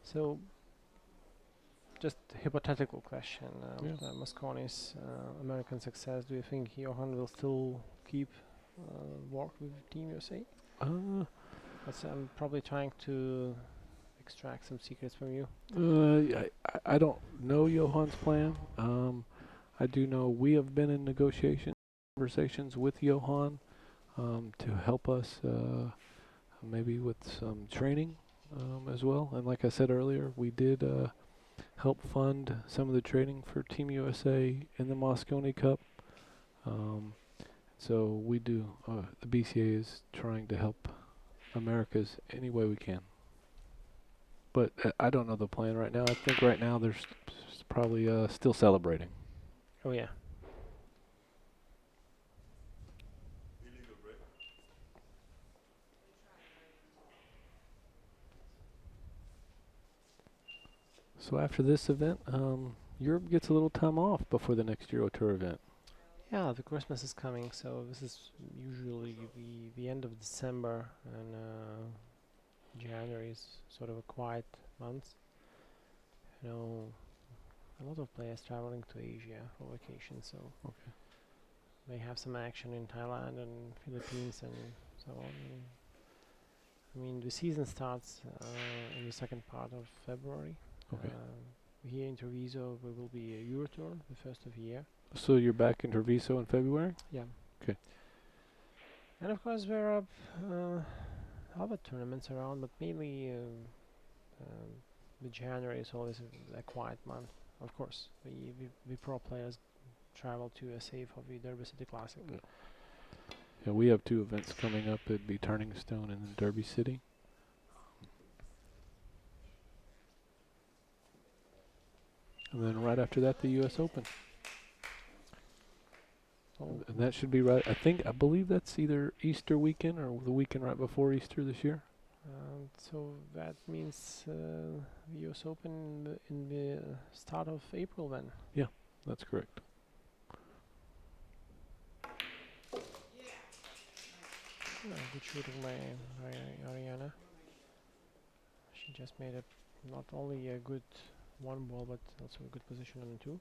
So, just a hypothetical question. Yeah. Mosconi's American success, do you think Johan will still keep work with Team USA? I'm probably trying to extract some secrets from you. I don't know Johan's plan. I do know we have been in conversations with Johan to help us maybe with some training as well. And like I said earlier, we did help fund some of the training for Team USA in the Mosconi Cup. So we do, the BCA is trying to help Americas any way we can. But I don't know the plan right now. I think right now they're probably still celebrating. Oh yeah. So after this event, Europe gets a little time off before the next Euro Tour event. Yeah, the Christmas is coming, so this is usually the end of December, and January is sort of a quiet month. You know, a lot of players traveling to Asia for vacation, so Okay. they have some action in Thailand and Philippines and so on. I mean, the season starts in the second part of February. Okay. Here in Treviso, we will be a Euro Tour, the first of the year. So you're back in Treviso in February? Yeah. Okay. And of course there are other tournaments around, but mainly the January is always a quiet month. Of course, the pro players travel to USA for the Derby City Classic. Yeah. Yeah, we have 2 events coming up. It'd be Turning Stone and then Derby City. And then right after that, the U.S. Open. Oh, And that should be right. I believe that's either Easter weekend or the weekend right before Easter this year. so that means the US Open in the start of April then. That's correct. Good shooting by Ariana. She just made not only a good one ball, but also a good position on 2.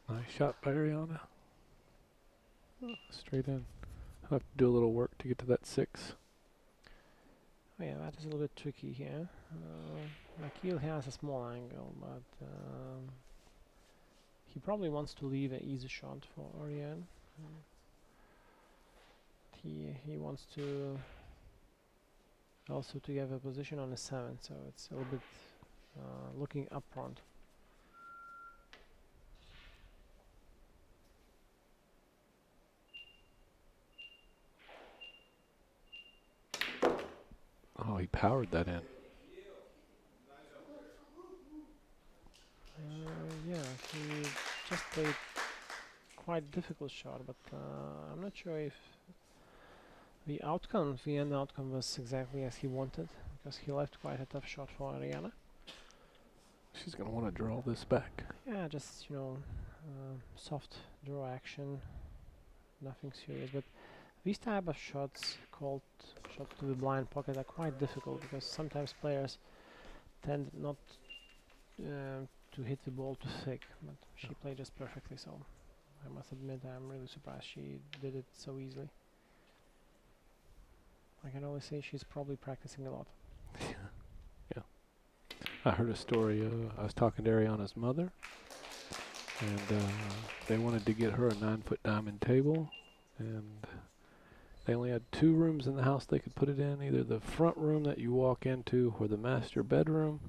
Nice shot by Ariana. Straight in. I'll have to do a little work to get to that 6. Oh yeah, that is a little bit tricky here. Akil has a small angle, but he probably wants to leave an easy shot for Ariane. He wants to also to have a position on the 7, so it's a little bit looking up front. Oh, he powered that in. Yeah, he just played quite difficult shot, but I'm not sure if the end outcome was exactly as he wanted, because he left quite a tough shot for Ariana. She's going to want to draw this back. Yeah, just, soft draw action, nothing serious, but these type of shots called shots to the blind pocket are quite difficult, because sometimes players tend not to hit the ball too thick, but she played just perfectly, so I must admit I'm really surprised she did it so easily. I can only say she's probably practicing a lot. Yeah. I heard a story. I was talking to Ariana's mother, and they wanted to get her a 9-foot diamond table, and they only had 2 rooms in the house they could put it in, either the front room that you walk into or the master bedroom.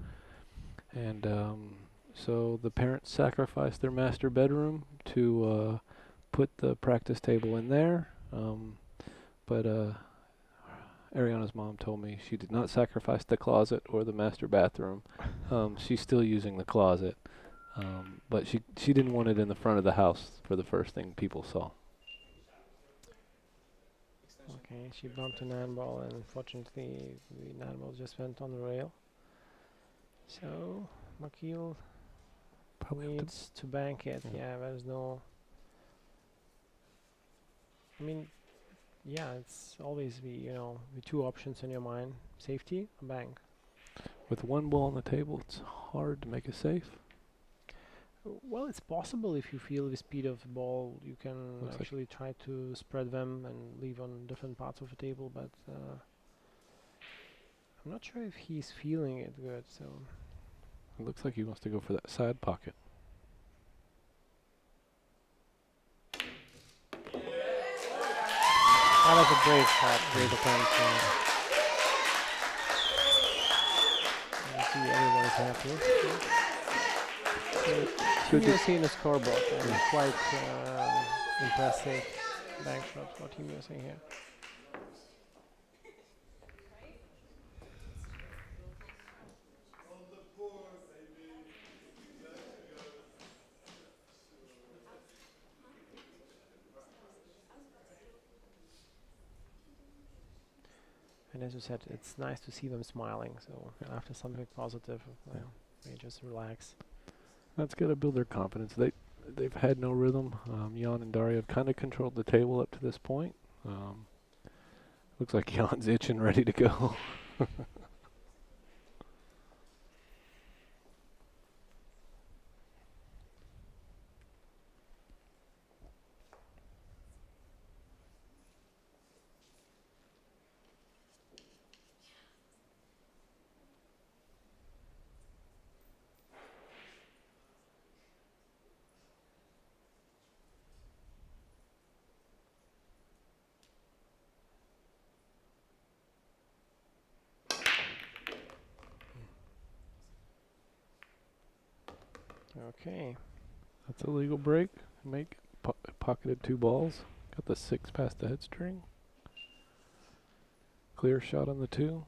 And so the parents sacrificed their master bedroom to put the practice table in there. But Ariana's mom told me she did not sacrifice the closet or the master bathroom. She's still using the closet. But she didn't want it in the front of the house for the first thing people saw. Okay, she bumped a 9-ball, and unfortunately the 9-ball just went on the rail. So Makil Probably needs to bank it. Yeah, there's no. I mean, yeah, it's always the 2 options in your mind: safety or bank. with 1 ball on the table, it's hard to make a safe. Well, it's possible if you feel the speed of the ball, you can Looks like actually try to spread them and leave on different parts of the table, but I'm not sure if he's feeling it good, so. It looks like he wants to go for that side pocket. That was a great shot, great attempt. I see everybody's happy. Good to see in the scoreboard, and quite impressive bank shot for Team USA here. And as you said, it's nice to see them smiling. So after something positive, they just relax. That's got to build their confidence. They've had no rhythm. Jan and Daria have kind of controlled the table up to this point. Looks like Jan's itching, ready to go. Okay. That's a legal break. Pocketed 2 balls. Got the 6 past the head string. Clear shot on the 2.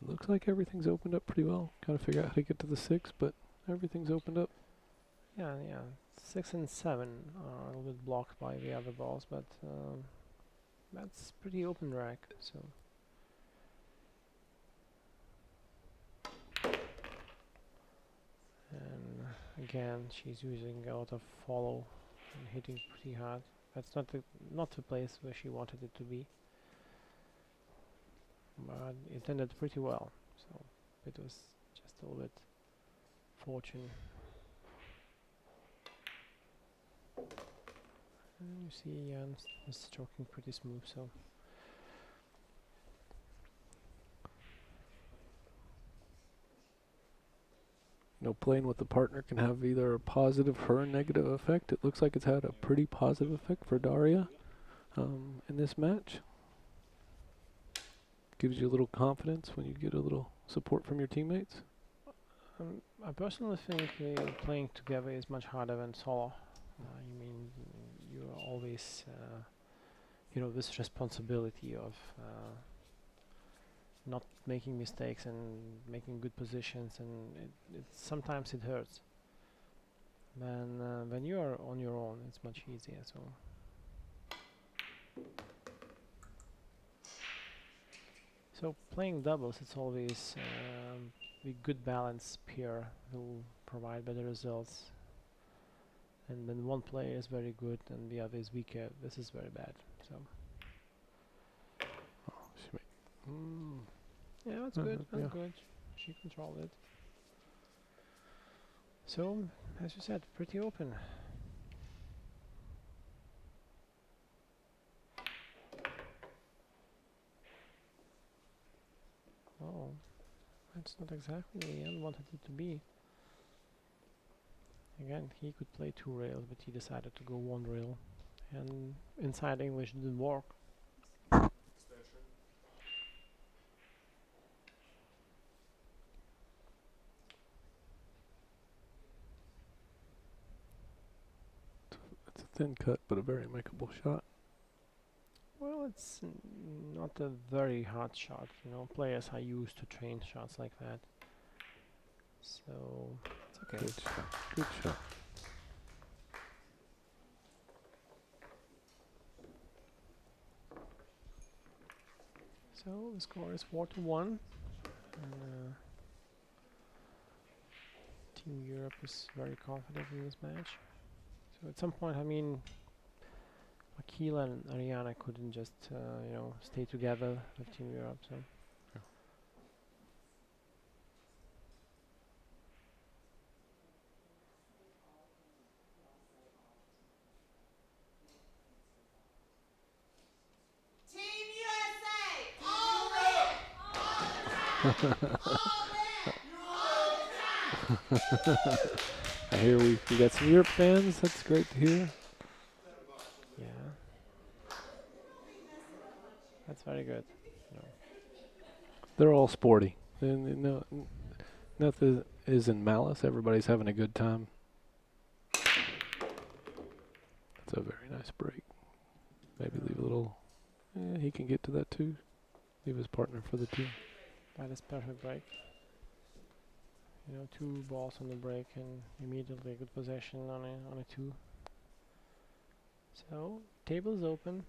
It looks like everything's opened up pretty well. Gotta figure out how to get to the 6, but everything's opened up. Yeah. 6 and 7 are a little bit blocked by the other balls, but that's pretty open rack. So. And again, she's using a lot of follow and hitting pretty hard. That's not the place where she wanted it to be, but it ended pretty well. So it was just a little bit fortune. And you see Jan is stroking pretty smooth. So. Playing with the partner can have either a positive or a negative effect. It looks like it's had a pretty positive effect for Daria in this match. gives you a little confidence when you get a little support from your teammates? I personally think playing together is much harder than solo. You mean you're always, this responsibility of not making mistakes and making good positions, and sometimes it hurts. When you are on your own, it's much easier. So playing doubles, it's always a good balance pair will provide better results. And when one player is very good and the other is weaker, this is very bad. So yeah, that's good. That's good. She controlled it. So, as you said, pretty open. Oh, that's not exactly the end wanted it to be. Again, he could play 2 rails, but he decided to go 1 rail. And inside English didn't work. It's a thin cut, but a very makeable shot. Well, it's not a very hard shot. Players are used to train shots like that. So, it's okay. Good shot. Good shot. So, the score is 4-1. Team Europe is very confident in this match. So at some point, Akila and Ariana couldn't just, stay together with Team Europe. So. Team USA, all in, all the time, all in, all the time. I hear we got some Europe fans. That's great to hear. Yeah. That's very good. They're all sporty. No, nothing is in malice. Everybody's having a good time. That's a very nice break. Maybe leave a little. Yeah, he can get to that too. Leave his partner for the team. That is perfect break. 2 balls on the break and immediately a good possession on a 2. So, table's open.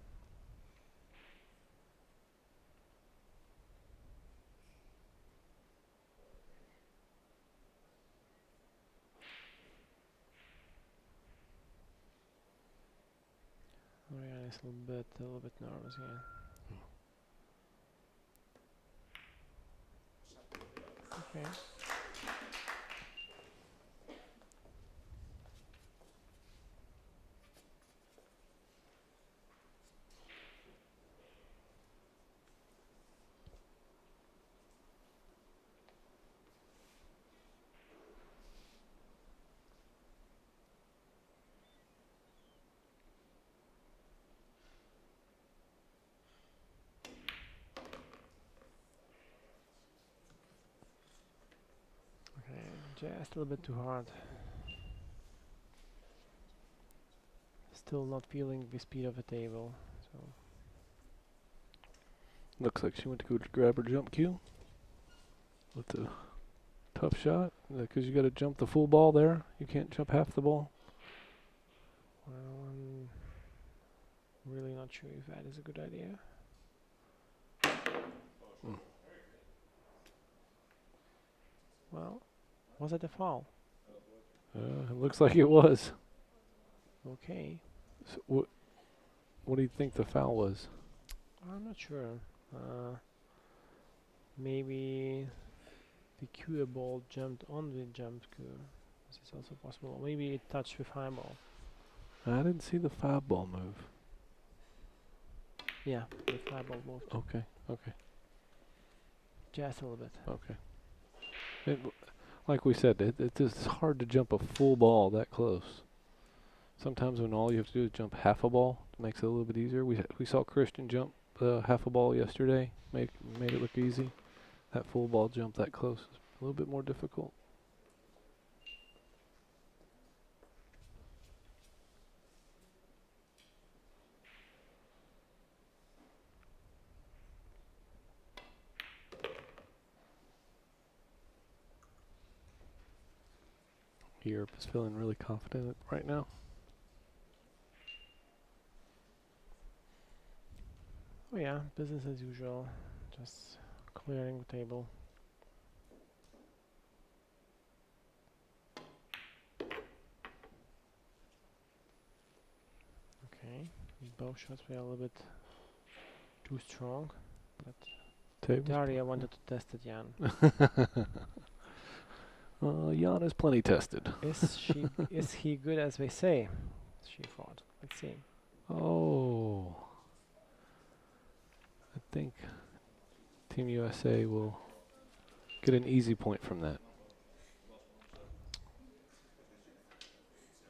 Marianne is a little bit nervous here. Okay. Just a little bit too hard. Still not feeling the speed of the table. So Looks like she went to go grab her jump cue with the tough shot. Because you got to jump the full ball there. You can't jump half the ball. well, I'm really not sure if that is a good idea. Well, was it a foul? It looks like it was. Okay. So what do you think the foul was? I'm not sure. Maybe the cue ball jumped on the jump cue. This is also possible. Maybe it touched with high ball. I didn't see the 5-ball move. Yeah, the high ball moved. Okay. Just a little bit. Okay. Like we said, it's hard to jump a full ball that close. Sometimes when all you have to do is jump half a ball, it makes it a little bit easier. We saw Christian jump half a ball yesterday, made it look easy. That full ball jump that close is a little bit more difficult. Europe is feeling really confident right now. Oh yeah, business as usual. Just clearing the table. Okay, both shots were a little bit too strong, but Daria wanted to test it, Jan. Jan is plenty tested. Is he good as they say? She thought. Let's see. Oh. I think Team USA will get an easy point from that.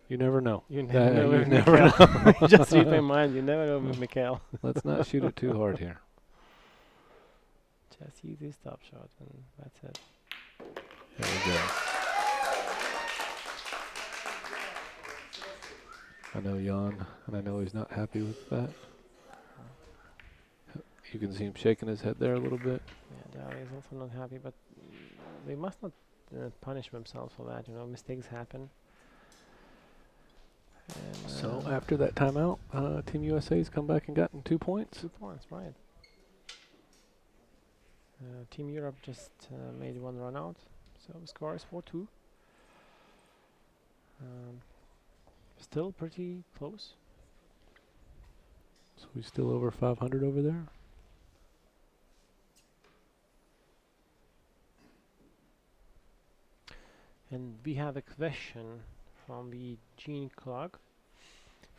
You never know. You never know with never Mikhail. know. Just read my mind. You never know with Mikhail. Let's not shoot it too hard here. Just easy stop shot, and that's it. There we go. I know Jan, and I know he's not happy with that. You can see him shaking his head there a little bit. Yeah, Daria is also not happy, but they must not punish themselves for that. You know, mistakes happen. And So after that timeout, Team USA's come back and gotten 2 points. 2 points, right. Team Europe just made one run out, so the score is 4-2. Still pretty close. So he's still over 500 over there. And we have a question from the Gene Clark.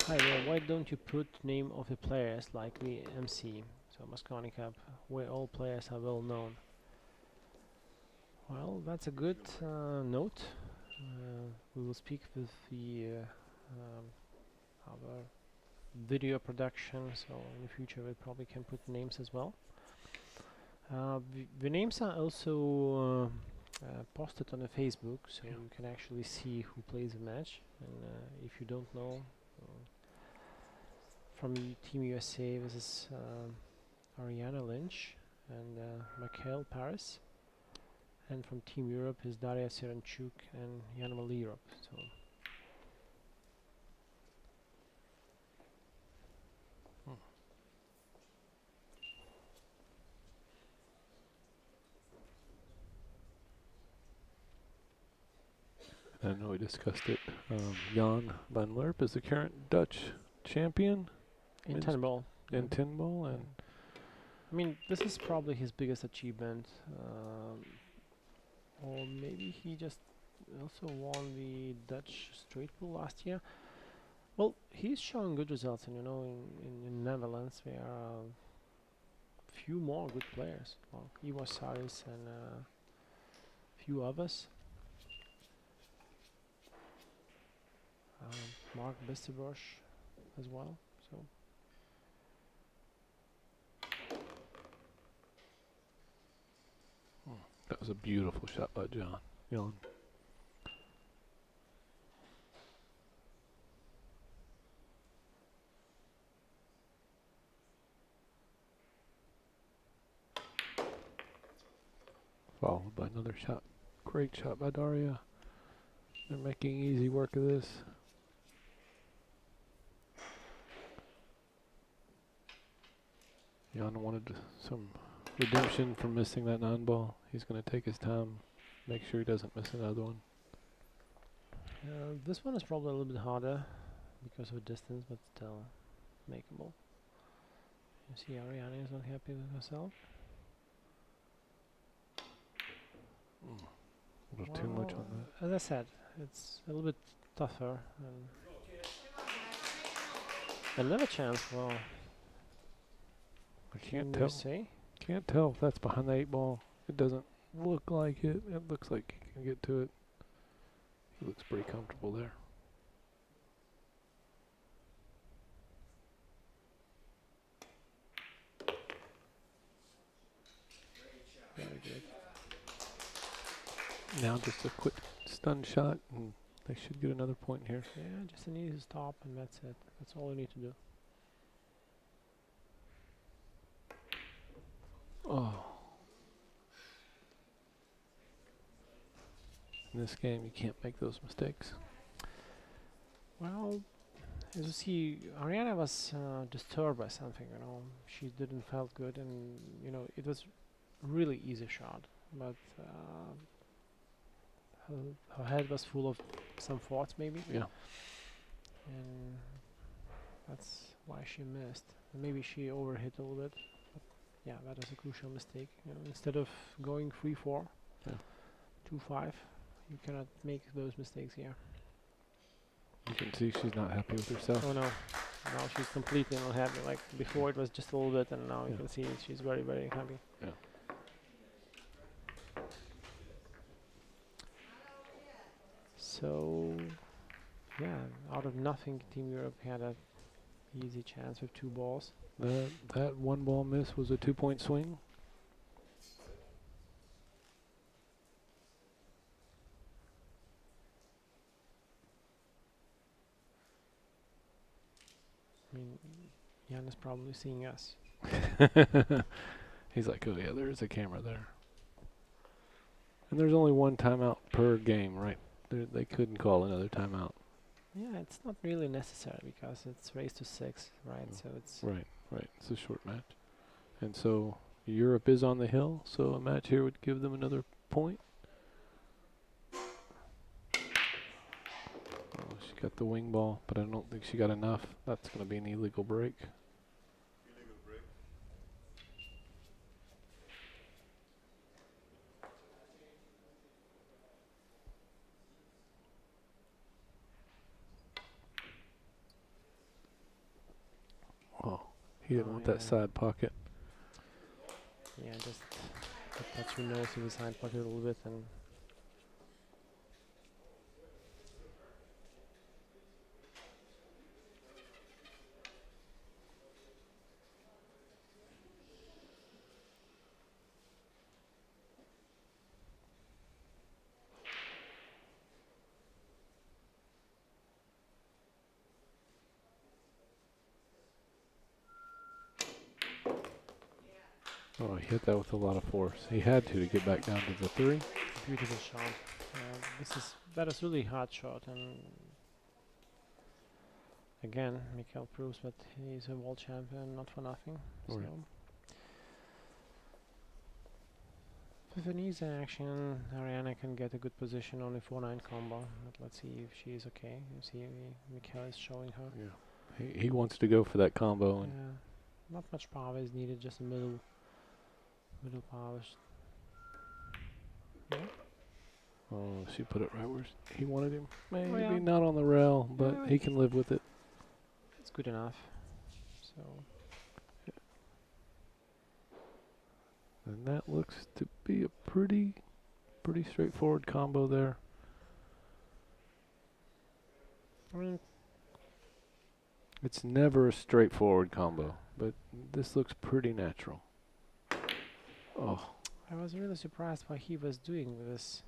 Hi there, why don't you put name of the players like the MC, so Mosconi Cup, where all players are well known? Well, that's a good note. We will speak with the our video production, so in the future we probably can put names as well. The names are also posted on the Facebook, so you can actually see who plays the match. And if you don't know, from Team USA, this is Ariana Lynch and Mikhail Paris, and from Team Europe is Daria Serenchuk and Yana Malirov. So I know we discussed it. Jan van Lerp is the current Dutch champion in Men's 10 ball. in 10 ball, and I mean, this is probably his biggest achievement, or maybe he just also won the Dutch straight pool last year. Well, he's showing good results, and you know, in Netherlands there are a few more good players, like Ivo Saris and a few others. Mark Bestebush as well. So that was a beautiful shot by Jan. Followed by another shot. Great shot by Daria. They're making easy work of this. Jan wanted some redemption for missing that non-ball. He's going to take his time, make sure he doesn't miss another one. this one is probably a little bit harder because of distance, but still makeable. You see, Ariana is not happy with herself. A little too much on that. As I said, it's a little bit tougher. Another chance for I can't Team tell. USA. Can't tell if that's behind the 8 ball. It doesn't look like it. It looks like he can get to it. He looks pretty comfortable there. Very good. Now just a quick stun shot, and they should get another point here. Yeah, just an easy stop, and that's it. That's all you need to do. Oh. In this game, you can't make those mistakes. Well, as you see, Ariana was disturbed by something. She didn't felt good, and it was really easy shot, but her head was full of some thoughts, maybe. Yeah. And that's why she missed. And maybe she overhit a little bit. But yeah, that is a crucial mistake. Instead of going 3-4, Yeah. 2-5, you cannot make those mistakes here. You can see she's not happy with herself. Oh no, now she's completely not happy. Like before it was just a little bit, and now you Yeah. can see she's very, very happy. Yeah. So, yeah, out of nothing, Team Europe had a easy chance with 2 balls. That one ball miss was a 2-point swing. I mean, Jan is probably seeing us. He's like, oh yeah, there is a camera there. And there's only one timeout per game, right? They couldn't call another timeout. Yeah, it's not really necessary because it's race to 6, right? So it's Right. It's a short match. And so Europe is on the hill, so a match here would give them another point. Oh, she got the wing ball, but I don't think she got enough. That's going to be an illegal break. Oh, he didn't Oh, want that yeah. side pocket. yeah, just touch your nose in the side pocket a little bit, and Oh, he hit that with a lot of force. He had to get back down to the 3. beautiful shot. That is really hard shot, and again, Mikael proves that he's a world champion, not for nothing. Right. So, with an easy action, Ariana can get a good position on a 4-9 combo. But let's see if she is okay. You see, Mikael is showing her. Yeah. He wants to go for that combo, and Yeah, not much power is needed, just a middle power. Yeah. oh, she put it right where he wanted him. Maybe yeah. not on the rail, but Yeah, he can live with it. It's good enough. So And that looks to be a pretty straightforward combo there. I mean, It's never a straightforward combo, but this looks pretty natural. Oh, I was really surprised what he was doing with this.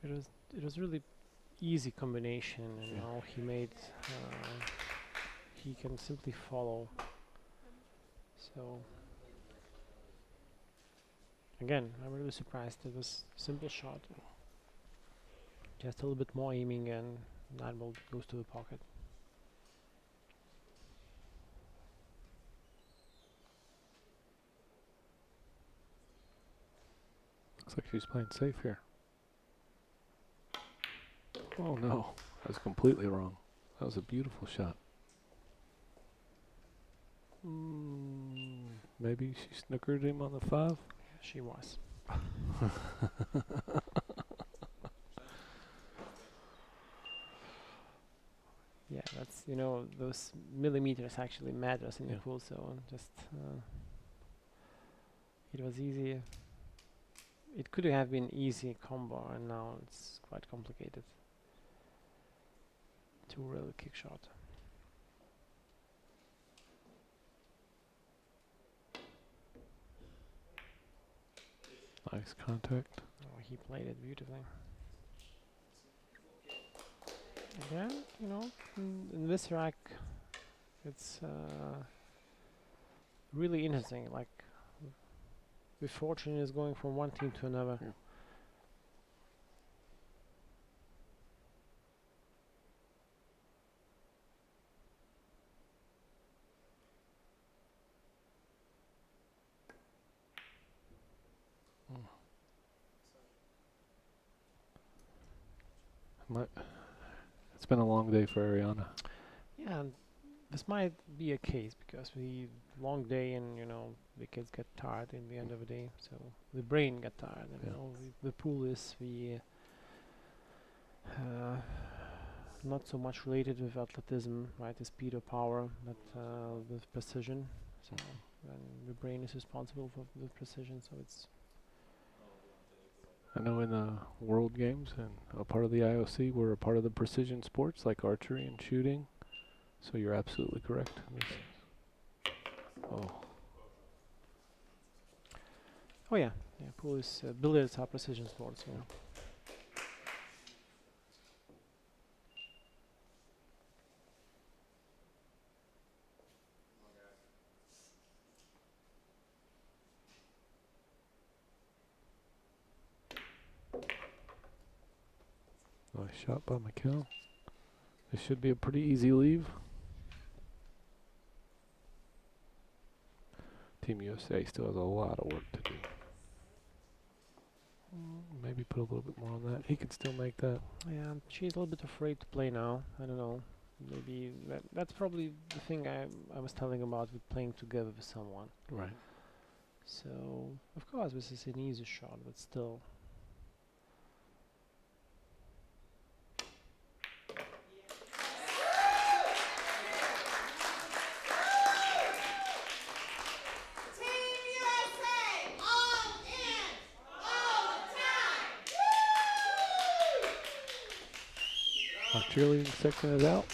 It was really easy combination, and Yeah. now he made. He can simply follow. So again, I'm really surprised. It was simple shot, just a little bit more aiming, and that ball goes to the pocket. looks like she's playing safe here. Oh no, that was completely wrong. That was a beautiful shot. Maybe she snookered him on the 5. She was. Yeah, that's those millimeters actually matters in the Yeah. pool. So just it was easy. It could have been easy combo, and now it's quite complicated. Too real kick shot. Nice contact. Oh, he played it beautifully. Again, you know, in this rack, it's really interesting. Like, the fortune is going from one team to another. Yeah. It's been a long day for Ariana. Yeah, and this might be a case because we long day and you know the kids get tired in the end of the day, so the brain get tired. And, Yeah. you know, the pool is not so much related with athleticism, right? The speed or power, but with precision. So and the brain is responsible for the precision. So it's I know in the World Games and a part of the IOC, we're a part of the precision sports like archery and shooting. So you're absolutely correct. Oh, oh yeah, pool is billiards are precision sports. You know. nice shot by Mikkel. This should be a pretty easy leave. Team USA still has a lot of work to do. Maybe put a little bit more on that. He could still make that. Yeah, she's a little bit afraid to play now. I don't know. Maybe that's probably the thing I was telling about with playing together with someone. Right. So of course this is an easy shot, but still. Team USA, all in, all the time. Woo! Our cheerleading section is out.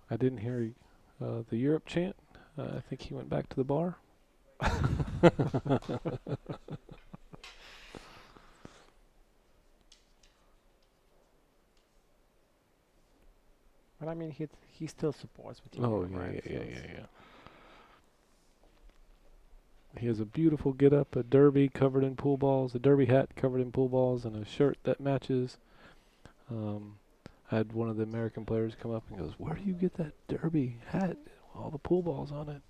I didn't hear the Europe chant. I think he went back to the bar. But I mean, he still supports the team. Oh, right? So yeah. it's- He has a beautiful get-up, a derby covered in pool balls, a derby hat covered in pool balls, and a shirt that matches. I had one of the American players come up and goes, "Where do you get that derby hat? All the pool balls on it."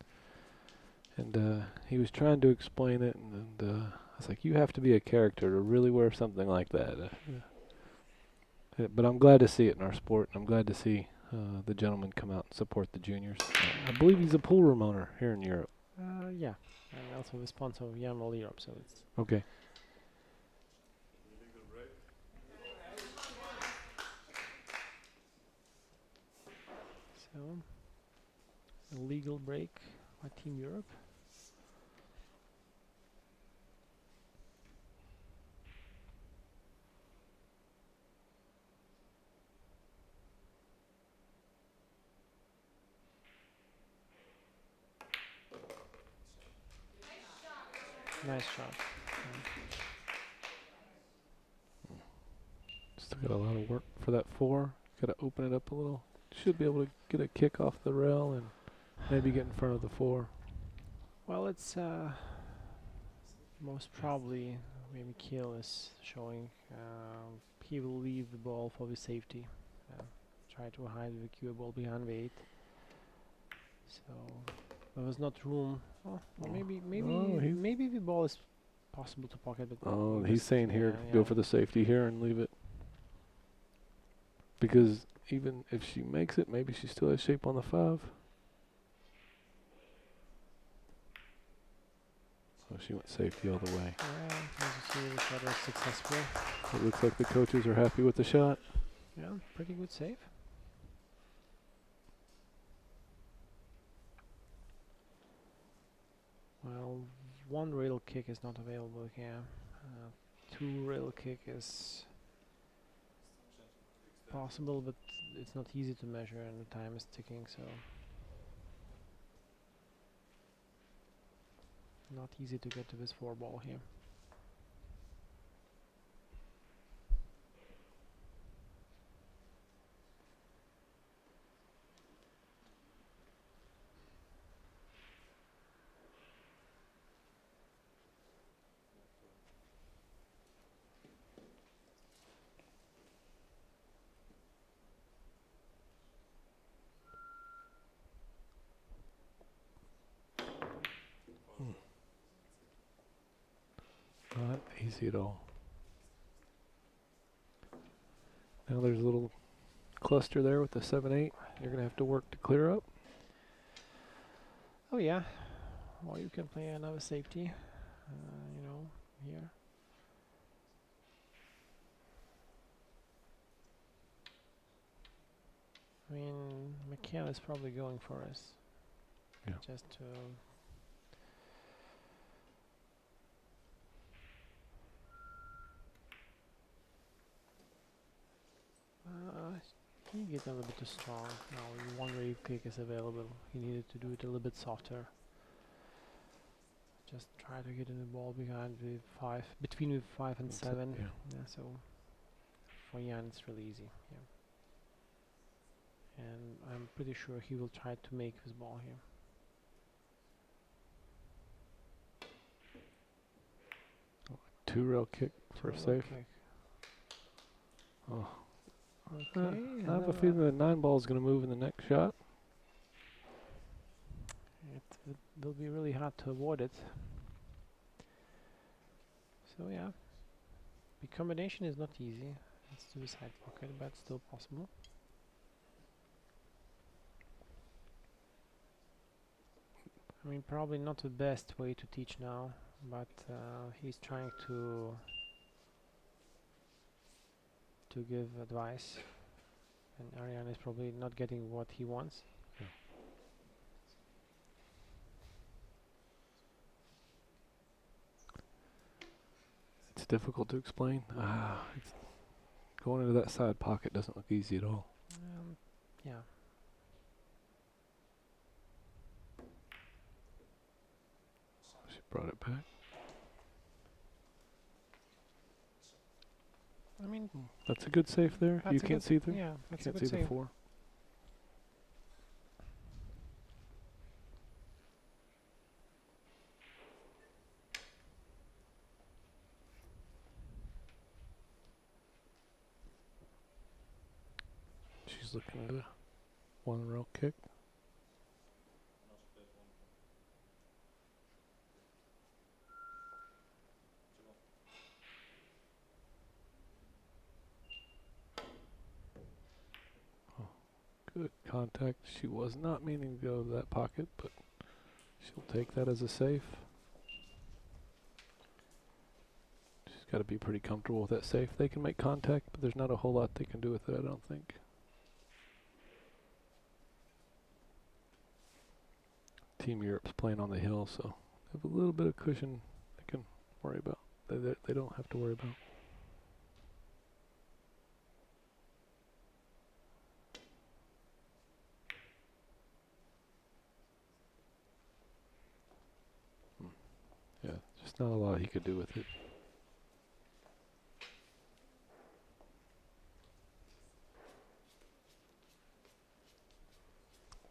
And he was trying to explain it, and I was like, "You have to be a character to really wear something like that." But I'm glad to see it in our sport, and I'm glad to see the gentleman come out and support the juniors. I believe he's a pool room owner here in Europe. yeah, and also the sponsor of Yamal Europe, so it's Okay. so a legal break by Team Europe. Nice shot. Still got a lot of work for that four. Got to open it up a little. Should be able to get a kick off the rail and maybe get in front of the four. Well, it's most probably maybe Kiel is showing he will leave the ball for the safety. Try to hide the cue ball behind the 8. So there was not room. Oh, or maybe the ball is possible to pocket. But Oh, we he's just- saying here, yeah, go yeah. for the safety here and leave it. Because even if she makes it, maybe she still has shape on the 5. So she went safety all the way. Yeah, as you see, the shot was successful. It looks like the coaches are happy with the shot. Yeah, pretty good save. Well, one rail kick is not available here. 2 rail kick is possible, but it's not easy to measure and the time is ticking, so Not easy to get to this 4 ball here. Not easy at all. Now there's a little cluster there with the 7-8. You're going to have to work to clear up. Oh yeah, or you can play another safety, you know, here. I mean, McKenna is probably going for us. Yeah. Just to... He get a little bit too strong. Now one wave kick is available. He needed to do it a little bit softer. Just try to get in the ball behind with 5, between with 5 and 7. Yeah. Yeah, so for Jan it's really easy. Yeah. And I'm pretty sure he will try to make his ball here. Two rail kick for a Two-rail safe. kick. Oh. Okay. I have a feeling the 9 ball is going to move in the next shot. It will be really hard to avoid it. So yeah, the combination is not easy. It's to the side pocket, but still possible. I mean, probably not the best way to teach now, but he's trying to give advice, and Ariane is probably not getting what he wants. It's difficult to explain. It's going into that side pocket doesn't look easy at all. Yeah. She brought it back. I mean, That's a good safe there. that's You a can't good see through. yeah, that's a Can't good see the save. 4. She's looking at a 1 rail kick. Good contact. She was not meaning to go to that pocket, but she'll take that as a safe. She's got to be pretty comfortable with that safe. They can make contact, but there's not a whole lot they can do with it, I don't think. Team Europe's playing on the hill, so they have a little bit of cushion they can worry about. They don't have to worry about. Yeah, just not a lot he could do with it.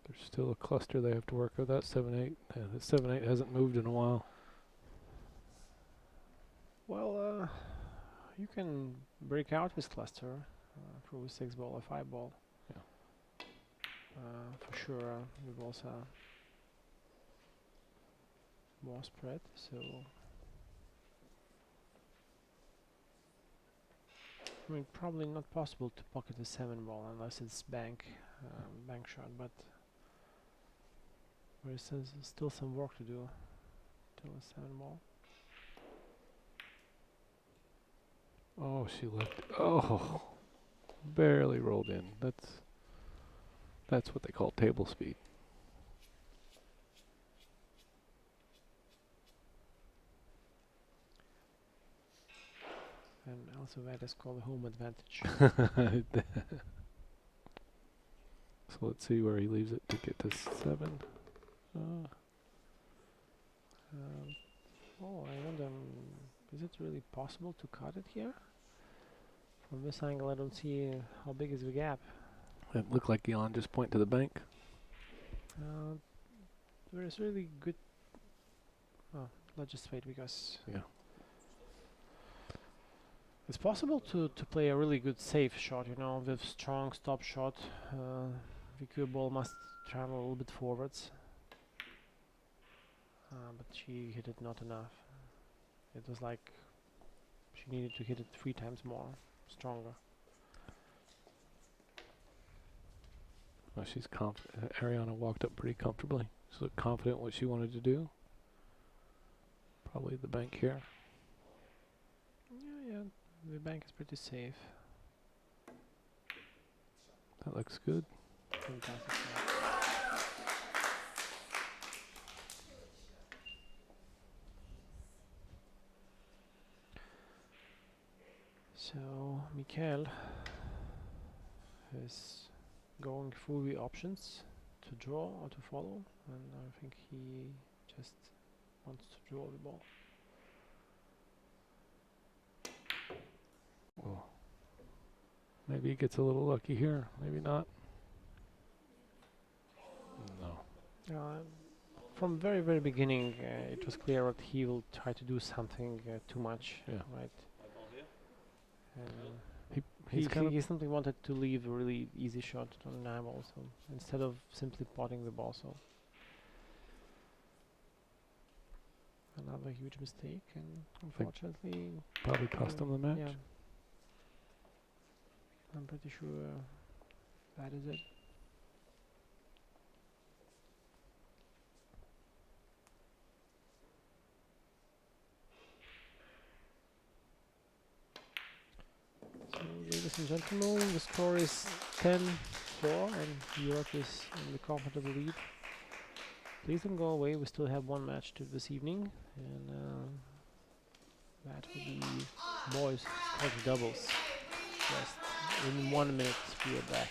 There's still a cluster they have to work with. That 7-8. Yeah, that 7-8 hasn't moved in a while. Well, you can break out this cluster through a 6 ball or 5 ball. Yeah. For sure, we've also more spread, so I mean, probably not possible to pocket a 7 ball unless it's bank shot, but there's still some work to do till a 7 ball. Oh, she left. Oh, barely rolled in. That's what they call table speed. And also that is called home advantage. So let's see where he leaves it to get to 7. Oh, I wonder, is it really possible to cut it here? From this angle, I don't see how big is the gap. It looked like Elon just point to the bank. There is really good. Oh, let's just wait because Yeah. it's possible to play a really good safe shot. You know, with strong stop shot, the cue ball must travel a little bit forwards. But she hit it not enough. It was like she needed to hit it 3 times more, stronger. Well, she's confident. Ariana walked up pretty comfortably. She looked confident what she wanted to do. Probably the bank here. Yeah, the bank is pretty safe. That looks good. Fantastic shot. So Mikael is going through the options to draw or to follow, and I think he just wants to draw the ball. Whoa. Maybe he gets a little lucky here. Maybe not. No. From very very beginning, it was clear that he will try to do something too much, Yeah. right? He's kind of He simply wanted to leave a really easy shot on an eyeball, so instead of simply potting the ball, so another huge mistake, and unfortunately, probably cost him the match. yeah, I'm pretty sure that is it. So, ladies and gentlemen, the score is 10-4, and Europe is in the comfortable lead. Please don't go away. We still have one match to this evening, and that will be boys Scotch doubles. Just in 1 minute, we are back.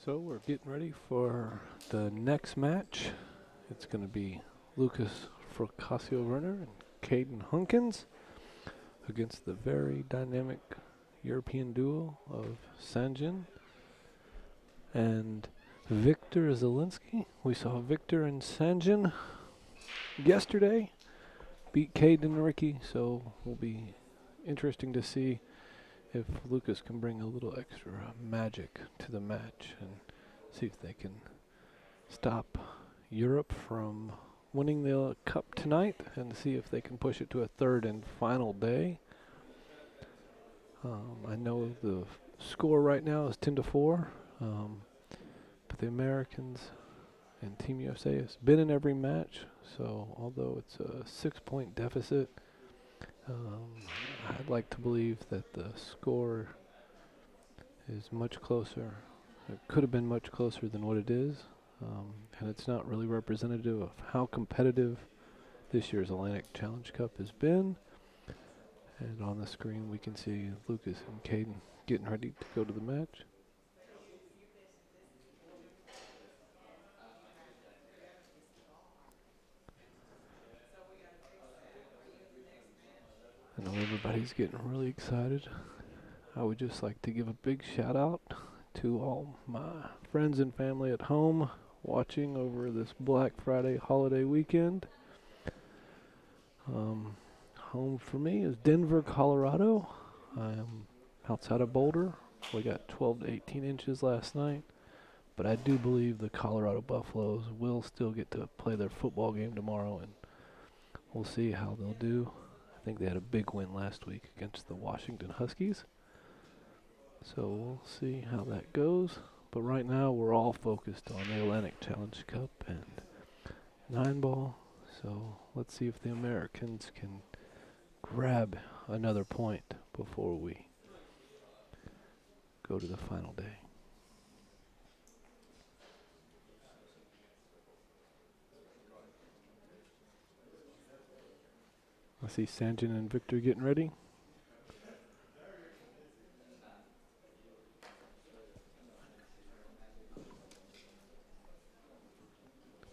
So we're getting ready for the next match. It's going to be Lucas Fracasio-Werner and Caden Hunkins against the very dynamic European duo of Sanjin and Victor Zielinski. We saw Victor and Sanjin yesterday beat Caden and Ricky, so will be interesting to see if Lucas can bring a little extra magic to the match and see if they can stop Europe from winning the cup tonight and see if they can push it to a third and final day. I know the score right now is 10-4, but the Americans and Team USA has been in every match, so although it's a 6-point deficit, I'd like to believe that the score is much closer. It could have been much closer than what it is, and it's not really representative of how competitive this year's Atlantic Challenge Cup has been. And on the screen we can see Lucas and Caden getting ready to go to the match. I know everybody's getting really excited. I would just like to give a big shout out to all my friends and family at home watching over this Black Friday holiday weekend. Home for me is Denver, Colorado. I'm outside of Boulder. We got 12 to 18 inches last night, but I do believe the Colorado Buffaloes will still get to play their football game tomorrow, and we'll see how they'll do. I think they had a big win last week against the Washington Huskies, so we'll see how that goes. But right now we're all focused on the Atlantic Challenge Cup and 9-ball, so let's see if the Americans can grab another point before we go to the final day. I see Sanjin and Victor getting ready.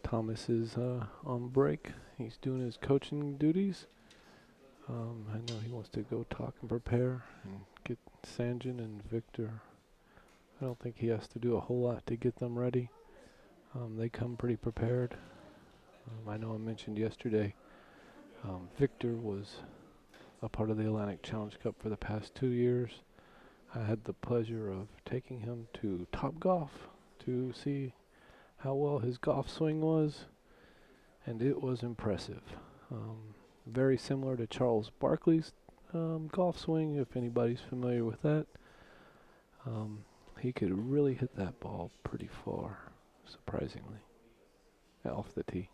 Thomas is on break. He's doing his coaching duties. I know he wants to go talk and prepare and get Sanjin and Victor. I don't think he has to do a whole lot to get them ready. They come pretty prepared. I know I mentioned yesterday, Victor was a part of the Atlantic Challenge Cup for the past 2 years. I had the pleasure of taking him to Topgolf to see how well his golf swing was, and it was impressive. Very similar to Charles Barkley's golf swing, if anybody's familiar with that. He could really hit that ball pretty far, surprisingly, off the tee.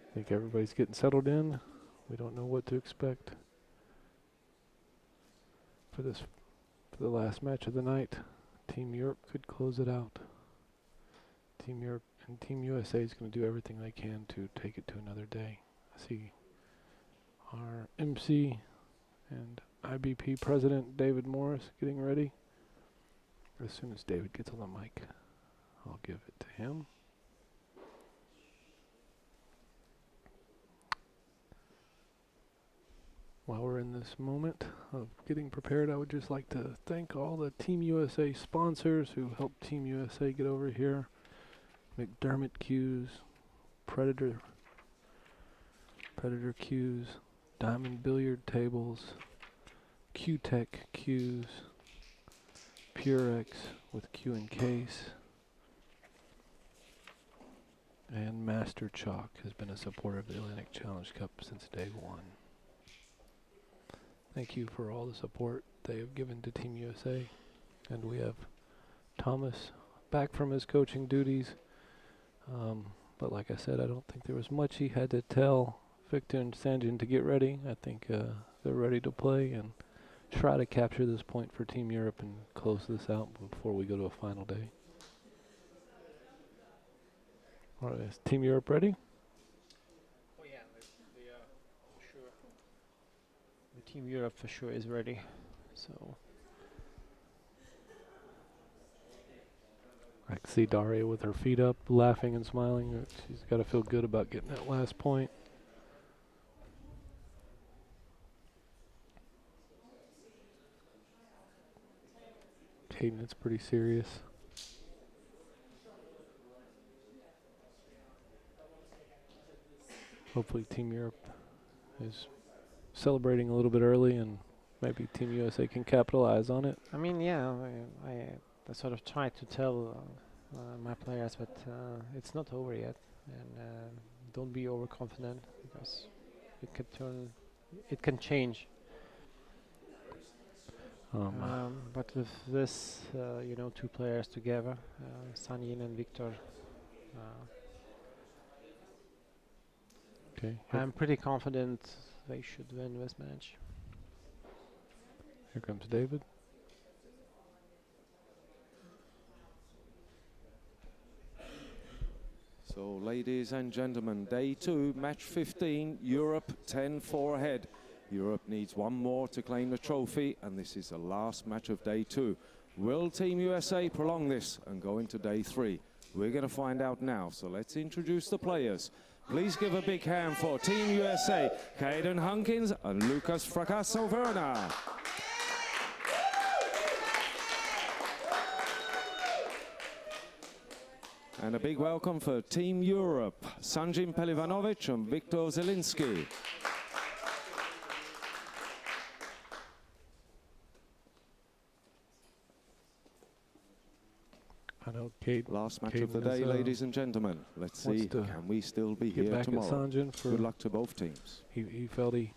I think everybody's getting settled in. We don't know what to expect for the last match of the night. Team Europe could close it out. Team Europe and Team USA is going to do everything they can to take it to another day. I see our MC and IBP President David Morris getting ready. As soon as David gets on the mic, I'll give it to him. While we're in this moment of getting prepared, I would just like to thank all the Team USA sponsors who helped Team USA get over here. McDermott Cues, Predator Cues, Diamond Billiard Tables, Q-Tech Cues, Purex with Q and Case, and Master Chalk has been a supporter of the Atlantic Challenge Cup since day one. Thank you for all the support they have given to Team USA. And we have Thomas back from his coaching duties. But like I said, I don't think there was much he had to tell Victor and Sanjin to get ready. I think they're ready to play and try to capture this point for Team Europe and close this out before we go to a final day. All right, is Team Europe ready? Oh yeah, sure. The Team Europe for sure is ready. So I can see Daria with her feet up, laughing and smiling. She's got to feel good about getting that last point. Hayden, it's pretty serious. Hopefully Team Europe is celebrating a little bit early and maybe Team USA can capitalize on it. I mean, yeah, I sort of try to tell my players, but it's not over yet, and don't be overconfident because it can change. But with this, two players together, Sanjin and Victor, Okay. I'm pretty confident they should win this match. Here comes David. So, ladies and gentlemen, day 2, match 15, Europe 10-4 ahead. Europe needs one more to claim the trophy, and this is the last match of day 2. Will Team USA prolong this and go into day 3? We're going to find out now, so let's introduce the players. Please give a big hand for Team USA, Caden Hunkins and Lucas Fracasso Verna. And a big welcome for Team Europe, Sanjin Pelivanovic and Viktor Zielinski. I know Kate. Last match of the day, ladies and gentlemen. Let's see, can we still be get here back tomorrow? At Sanjin for good luck to both teams. He felt he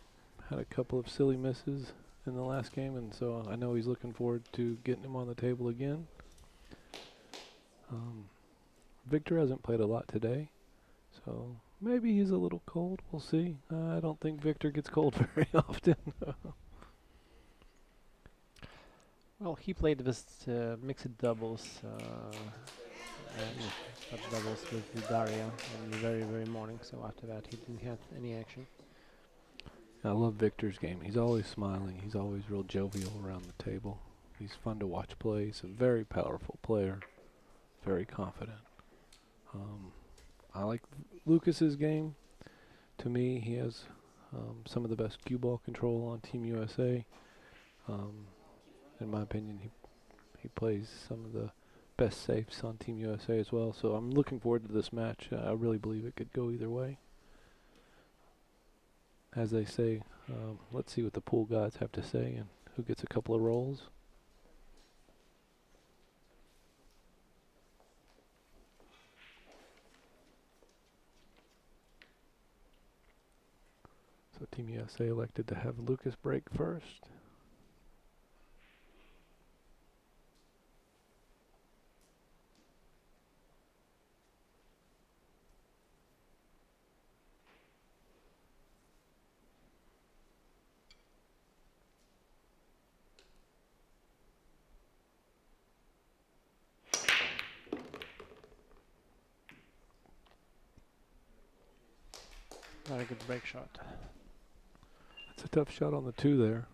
had a couple of silly misses in the last game, and so I know he's looking forward to getting him on the table again. Victor hasn't played a lot today, so maybe he's a little cold. We'll see. I don't think Victor gets cold very often. Well, he played with mixed doubles, not doubles with Daria in the very, very morning, so after that he didn't have any action. I love Victor's game. He's always smiling. He's always real jovial around the table. He's fun to watch play. He's a very powerful player, very confident. I like Lucas's game. To me, he has some of the best cue ball control on Team USA. In my opinion, he plays some of the best safes on Team USA as well. So I'm looking forward to this match. I really believe it could go either way. As they say, let's see what the pool gods have to say and who gets a couple of rolls. So Team USA elected to have Lucas break first. Very good break shot. That's a tough shot on the 2 there.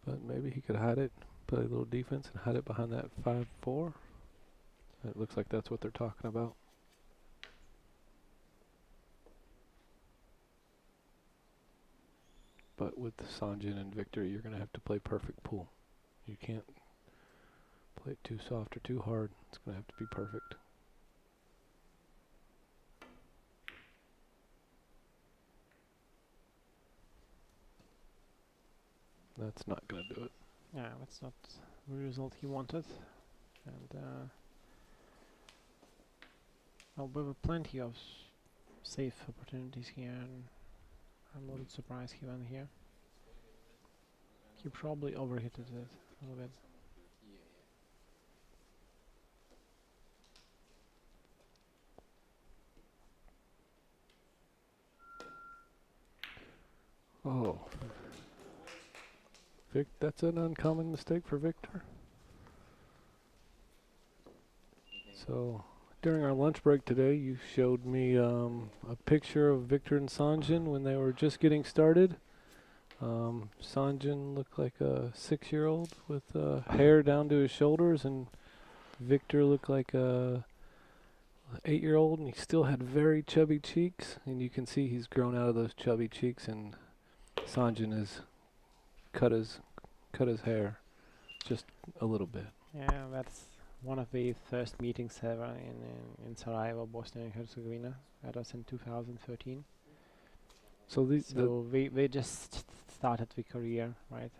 But maybe he could hide it, play a little defense and hide it behind that 5-4. It looks like that's what they're talking about. But with Sanjin and Victor, you're going to have to play perfect pool. You can't play it too soft or too hard. It's going to have to be perfect. That's not going to do it. Yeah, that's not the result he wanted. And well, we have plenty of safe opportunities here, and I'm a little surprised he went here. He probably overhit it a little bit. Oh. That's an uncommon mistake for Victor. So during our lunch break today, you showed me a picture of Victor and Sanjin when they were just getting started. Sanjin looked like a 6-year-old with hair down to his shoulders, and Victor looked like a 8-year-old, and he still had very chubby cheeks. And you can see he's grown out of those chubby cheeks, and Sanjin has cut his hair just a little bit. Yeah, that's one of the first meetings ever in Sarajevo, Bosnia and Herzegovina. That was in 2013. So they just started the career, right?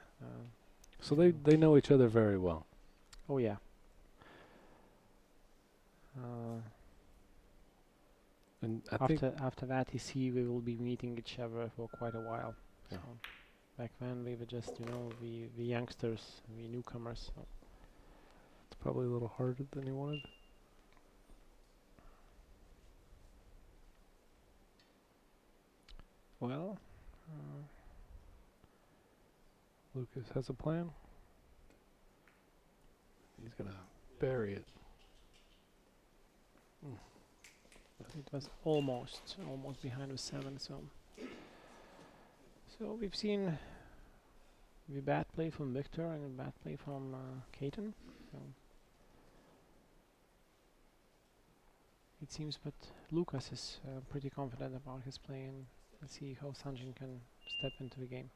so they know each other very well. Oh yeah. And I think After that, we will be meeting each other for quite a while. Yeah. So back then we were just, the youngsters, the newcomers. So. it's probably a little harder than he wanted. Well, Lucas has a plan. He's gonna bury it. it was almost behind with 7. So we've seen the bad play from Victor and a bad play from Caton. So it seems, but Lucas is pretty confident about his play, and let's see how Sanjin can step into the game.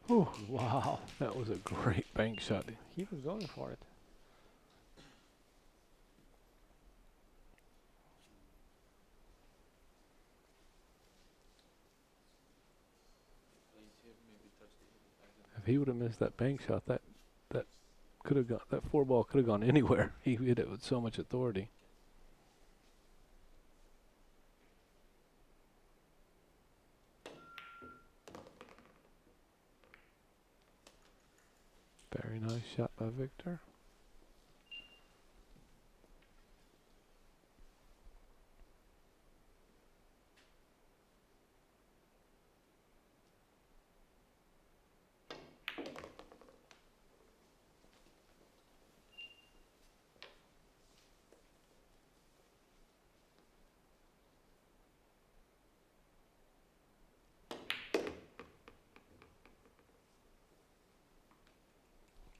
Ooh, Wow, that was a great bank shot. he was going for it. If he would have missed that bank shot, that could have gone. That 4-ball could have gone anywhere. He hit it with so much authority. Very nice shot by Victor.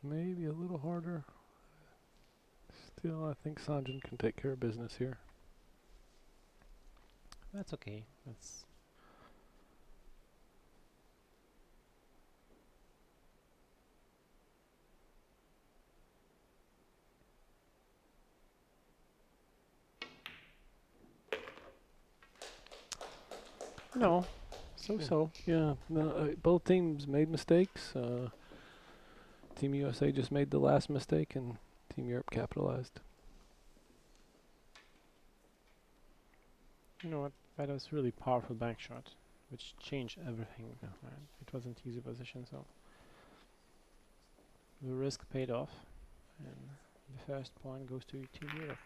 Maybe a little harder. Still, I think Sanjin can take care of business here. That's okay. That's no, so. Yeah, no, both teams made mistakes. Team USA just made the last mistake, and Team Europe capitalized. You know what? That was really powerful bank shot, which changed everything. Yeah. Right? It wasn't easy position, so the risk paid off, and the first point goes to Team Europe.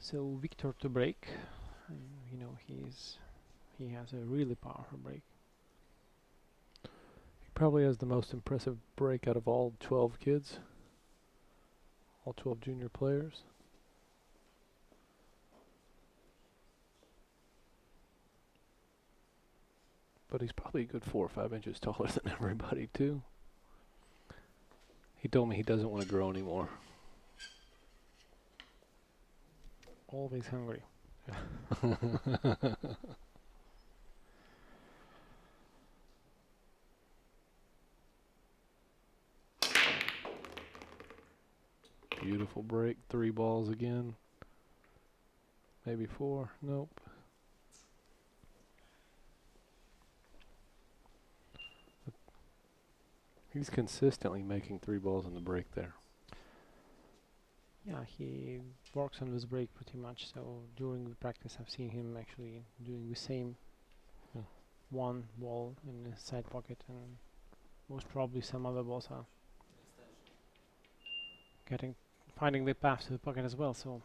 So Victor to break, you know, he has a really powerful break. He probably has the most impressive break out of all 12 kids, all 12 junior players. But he's probably a good 4 or 5 inches taller than everybody too. He told me he doesn't want to grow anymore. Always hungry. Beautiful break. 3 balls again. Maybe 4. Nope. He's consistently making 3 balls in the break there. Yeah, he works on this break pretty much. So during the practice, I've seen him actually doing the same Hmm. one ball in the side pocket, and most probably some other balls are finding the path to the pocket as well. So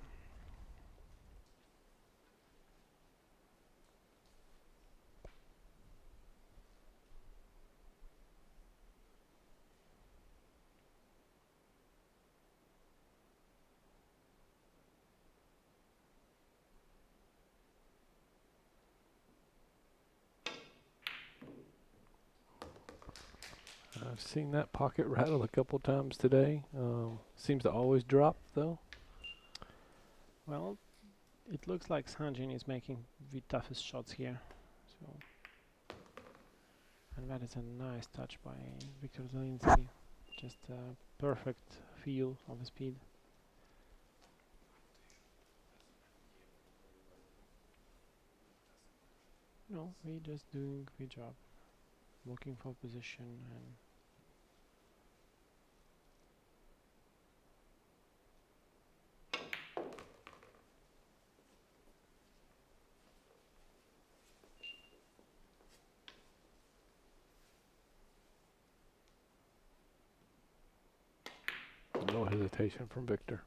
I've seen that pocket rattle a couple times today. Seems to always drop though. well, it looks like Sanjin is making the toughest shots here. So, and that is a nice touch by Victor Zelinsky. Just a perfect feel of the speed. No, we just doing the job, looking for position and. No hesitation from Victor.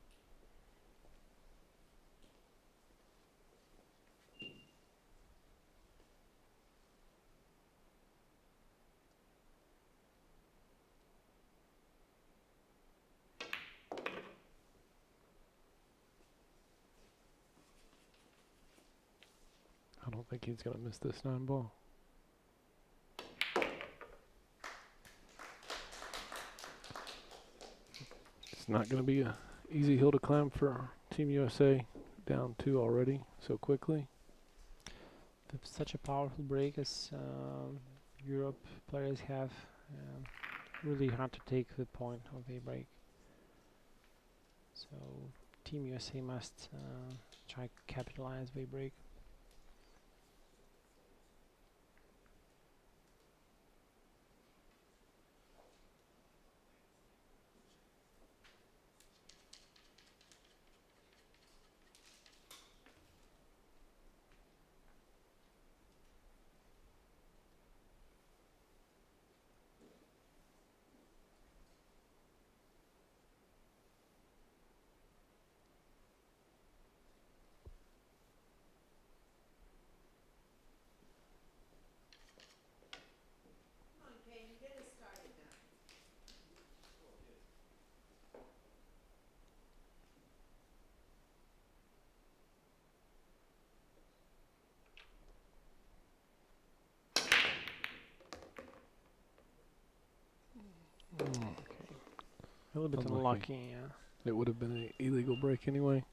I don't think he's going to miss this 9 ball. It's not going to be a easy hill to climb for Team USA, down 2 already so quickly. With such a powerful break as Europe players have, really hard to take the point of the break. So Team USA must try to capitalize the break. Come on, Caden, get us started now. A little bit Unlucky. unlucky, yeah. It would have been an illegal break anyway.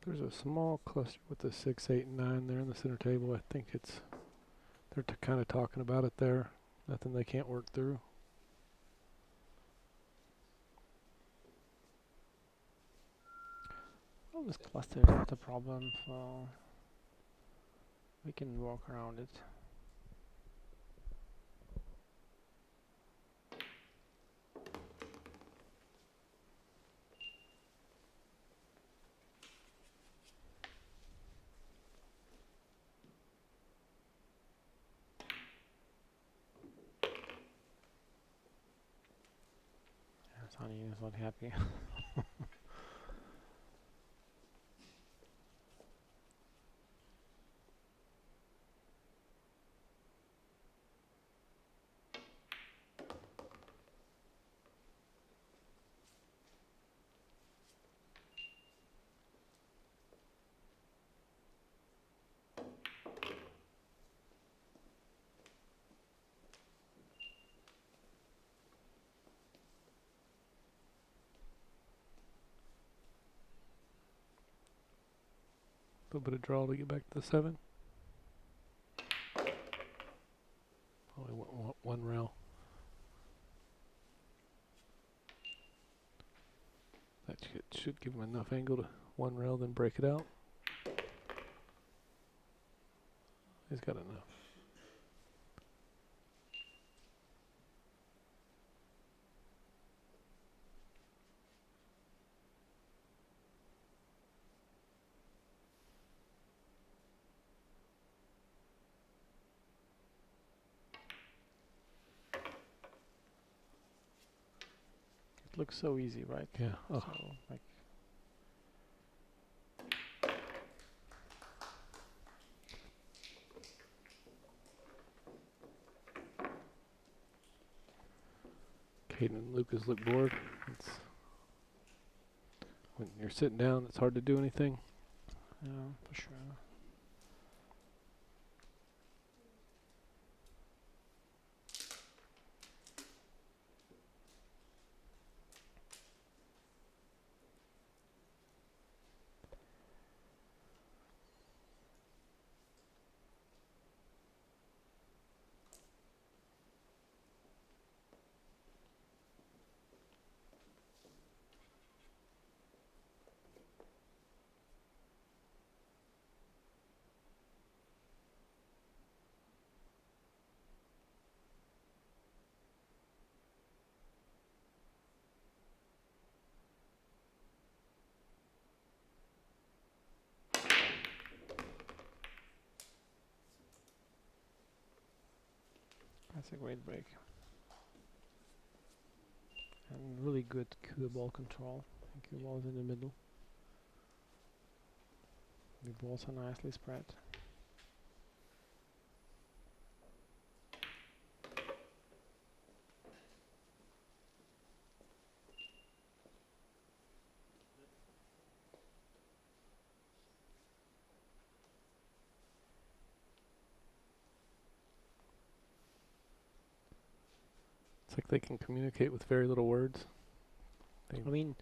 There's a small cluster with the 6, 8, and 9 there in the center table. I think they're kind of talking about it there. Nothing they can't work through. Well, this cluster is not a problem, so we can walk around it. Sonny is not happy. little bit of draw to get back to the 7. Only one rail. That should give him enough angle to one rail, then break it out. He's got enough. It looks so easy, right? Yeah. Oh. So, like, Caden and Lucas look bored. It's when you're sitting down, it's hard to do anything. yeah, for sure. That's a great break. And really good cue ball control. Cue ball is in the middle. The balls are nicely spread. It's like they can communicate with very little words. I mean,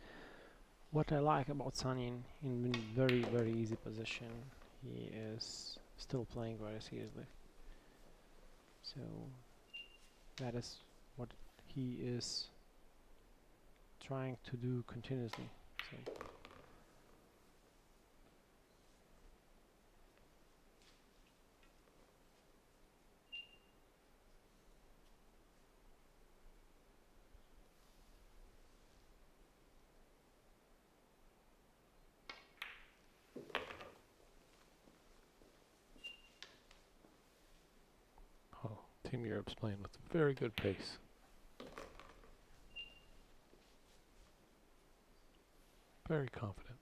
what I like about Sunny in very, very easy position, he is still playing very seriously. So that is what he is trying to do continuously. So Oh, Team Europe's playing with very good pace. Very confident.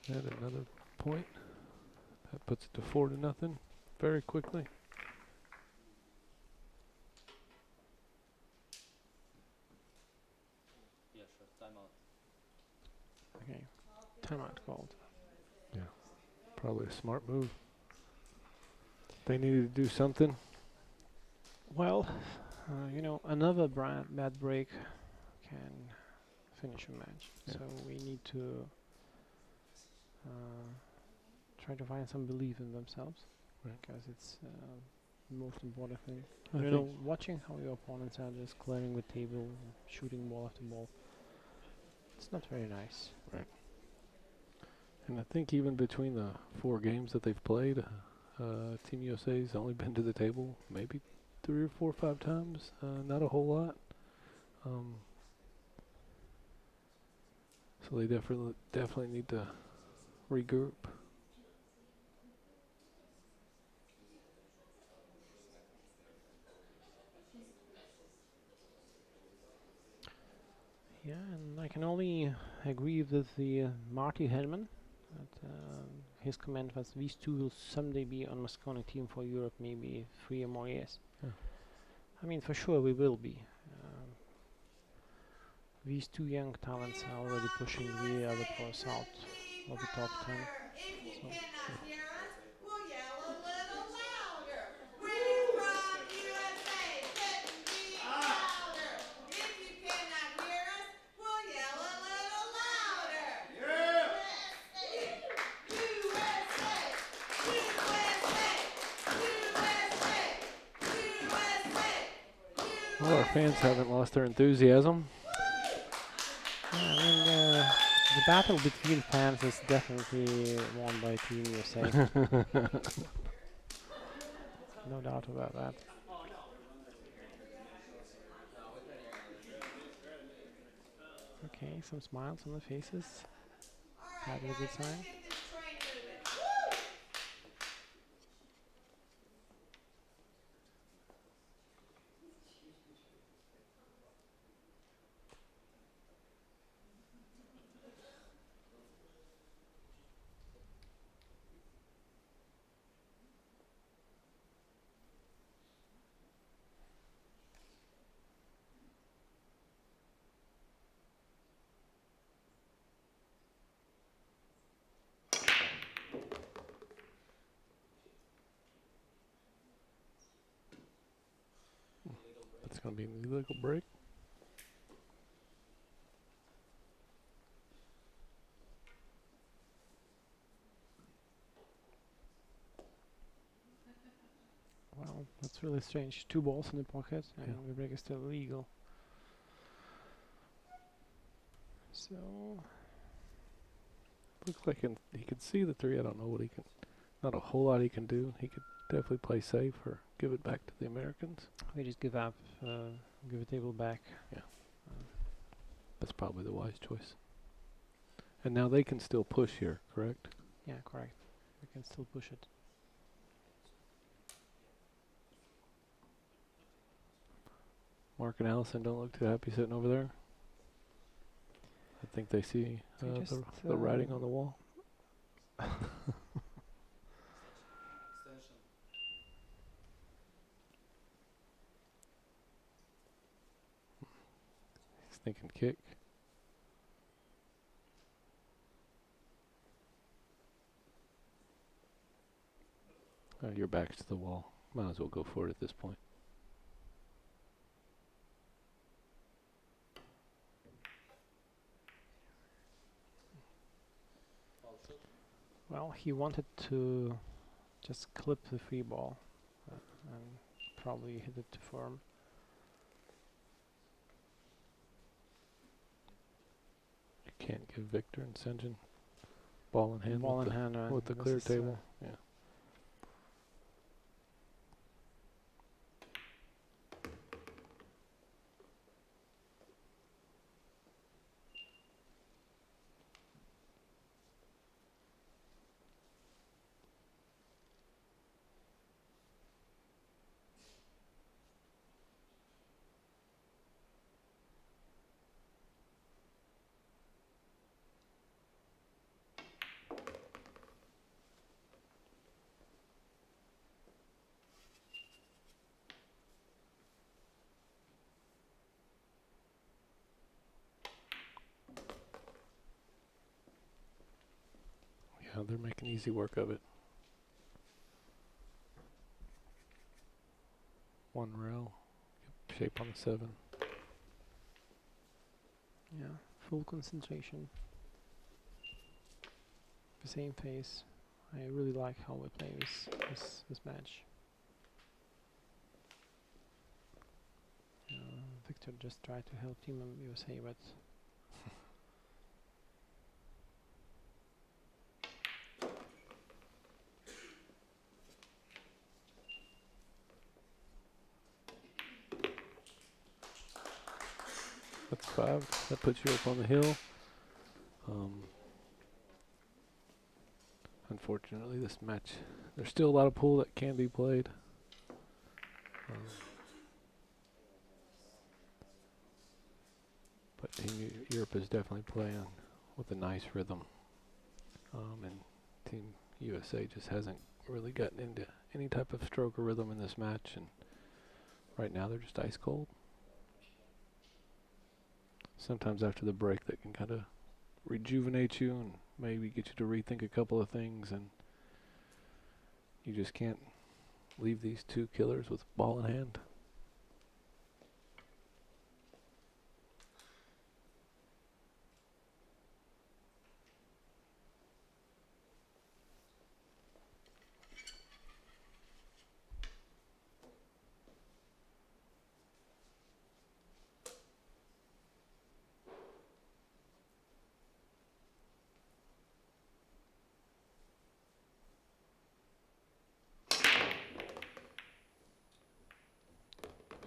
And another point. That puts it to 4-0 very quickly. Yeah, sure. Timeout. okay, timeout called. Yeah, probably a smart move. They needed to do something. Well, you know, another bad break can finish a match. Yeah. So we need to try to find some belief in themselves, Right. because it's the most important thing. I You think know, watching how your opponents are just clearing the table, shooting ball after ball, it's not very nice. And I think even between the 4 games that they've played, Team USA's only been to the table maybe 3 or 4 or 5 times. Not a whole lot. So they definitely need to regroup. Yeah, and I can only agree with the Marty Hellman. That his comment was these two will someday be on Moscone team for Europe, maybe 3 or more years. Yeah. I mean, for sure we will be. These two young talents are already pushing the other pros out. of the top 10. If you So cannot hear us, we'll yell a little louder. We're from USA, couldn't be louder. If you cannot hear us, we'll yell a little louder. USA, USA, Well, our fans haven't lost their enthusiasm. yeah, I mean, the battle between fans is definitely won by Team USA. No doubt about that. Okay, some smiles on the faces. Having a good time. Get this train moving. That's going to be an illegal break. Well, that's really strange. 2 balls in the pocket, and Yeah. the break is still illegal. So, Looks like he can see the 3. I don't know what he can. Not a whole lot he can do. He could definitely play safe or give it back to the Americans. we just give up, give the table back. That's probably the wise choice. And now they can still push here, correct? Yeah, correct. We can still push it. Mark and Allison don't look too happy sitting over there. I think they see They just, the writing on the wall. He's thinking kick. Your back's to the wall. Might as well go for it at this point. Well, he wanted to just clip the free ball and probably hit it to form. You can't give Victor and Senjin ball in hand Ball with in the, hand with the this clear is, table. Yeah. Yeah, they're making easy work of it. 1 rail, shape on the 7. Yeah, full concentration. The same pace. I really like how we play this match. Victor just tried to help Team USA, but That's 5. That puts you up on the hill. Unfortunately, this match, there's still a lot of pool that can be played. But Team Europe is definitely playing with a nice rhythm. And Team USA just hasn't really gotten into any type of stroke or rhythm in this match. And right now they're just ice cold. Sometimes after the break that can kind of rejuvenate you and maybe get you to rethink a couple of things, and you just can't leave these two killers with ball in hand.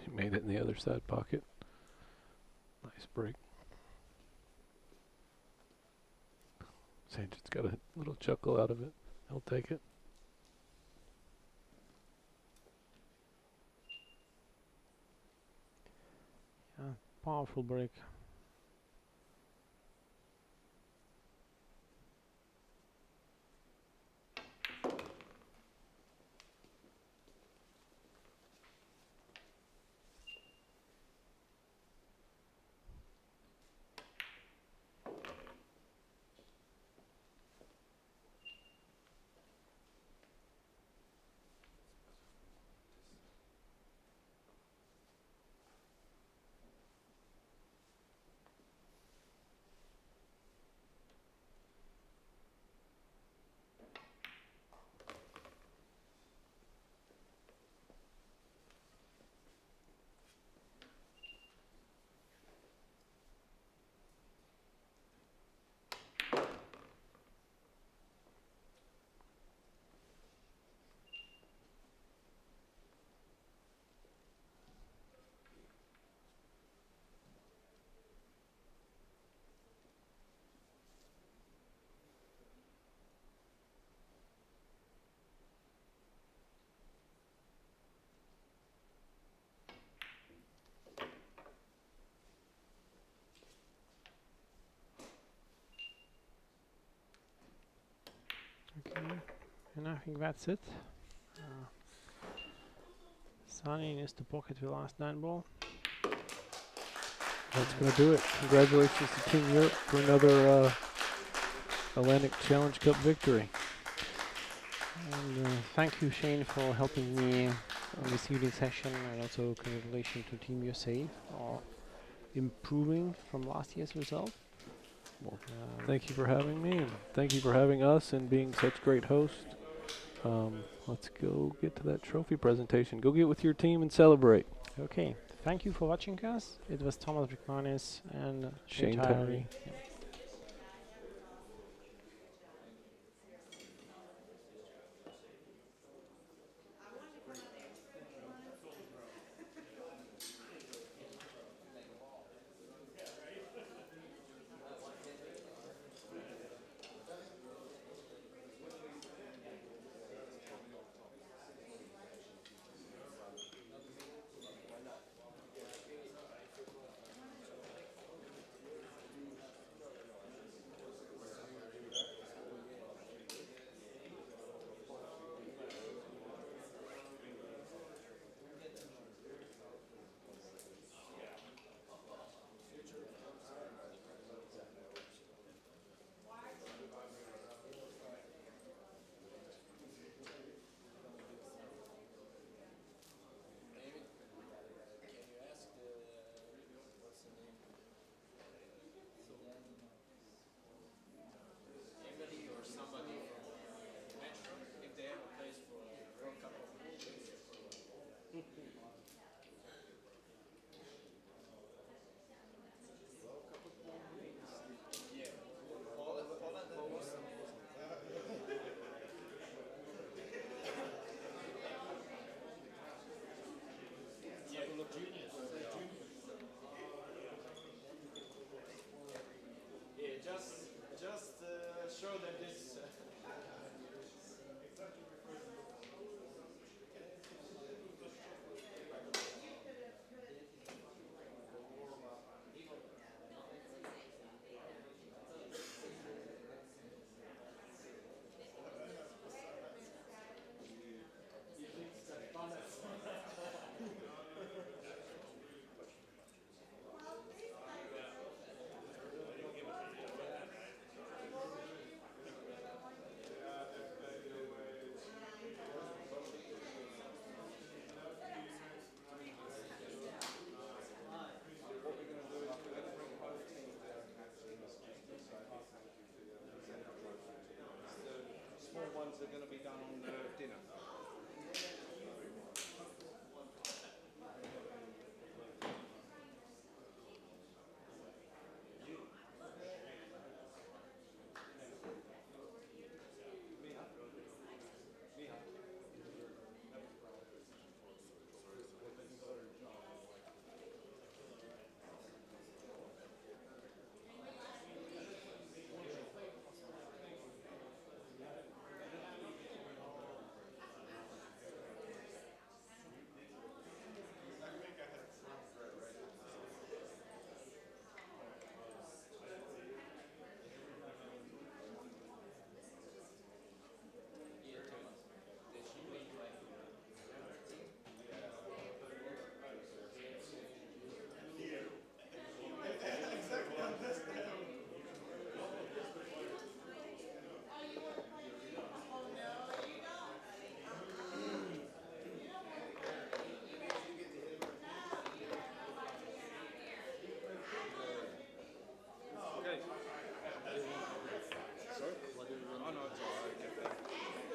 He made it in the other side pocket. Nice break. Sanchez got a little chuckle out of it. He'll take it. Yeah, powerful break. Okay, and I think that's it. Sunny needs to pocket the last 9 ball. That's going to do it. Congratulations to Team Europe for another Atlantic Challenge Cup victory. And thank you, Shane, for helping me on this evening session, and also congratulations to Team USA for improving from last year's result. Well, thank you for having me, and thank you for having us and being such great hosts. Let's go get to that trophy presentation. Go get with your team and celebrate. Okay, thank you for watching us. It was Thomas Brickmanis and Shane Tyree. Tyree. Yeah. are going to be done on dinner.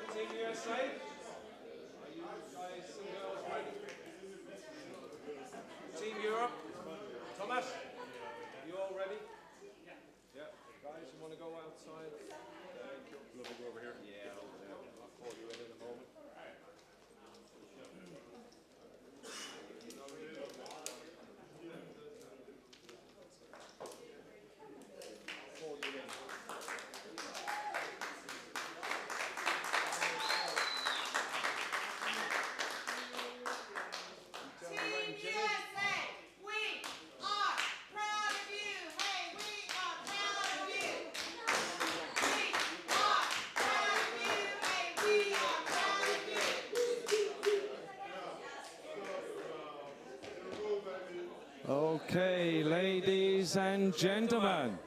Team USA, are you guys and girls ready? Team Europe, Thomas, you all ready? Yeah. Guys, you want to go outside? You want to go over here? Yeah, over there. I'll call you in a moment. Call you in. Team USA, we are proud of you. Hey, we are proud of you. We are proud of you. Hey, we are proud of you. Okay, ladies and gentlemen,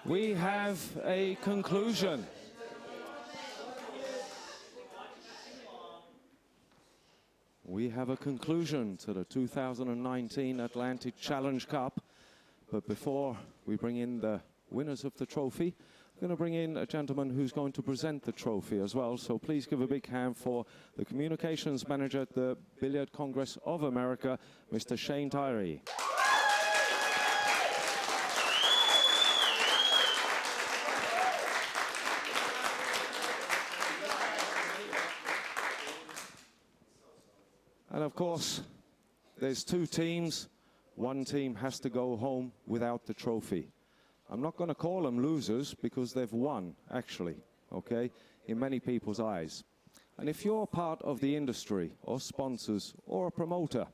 we have a conclusion. We have a conclusion to the 2019 Atlantic Challenge Cup. But before we bring in the winners of the trophy, I'm going to bring in a gentleman who's going to present the trophy as well. So please give a big hand for the communications manager at the Billiard Congress of America, Mr. Shane Tyree. And of course, there's two teams. One team has to go home without the trophy. I'm not going to call them losers because they've won, actually, okay, in many people's eyes. And if you're part of the industry or sponsors or a promoter,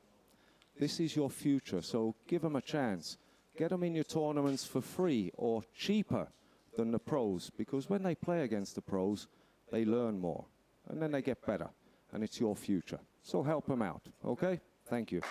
this is your future, so give them a chance. Get them in your tournaments for free or cheaper than the pros, because when they play against the pros, they learn more, and then they get better, and it's your future. So help them out, okay? Thank you.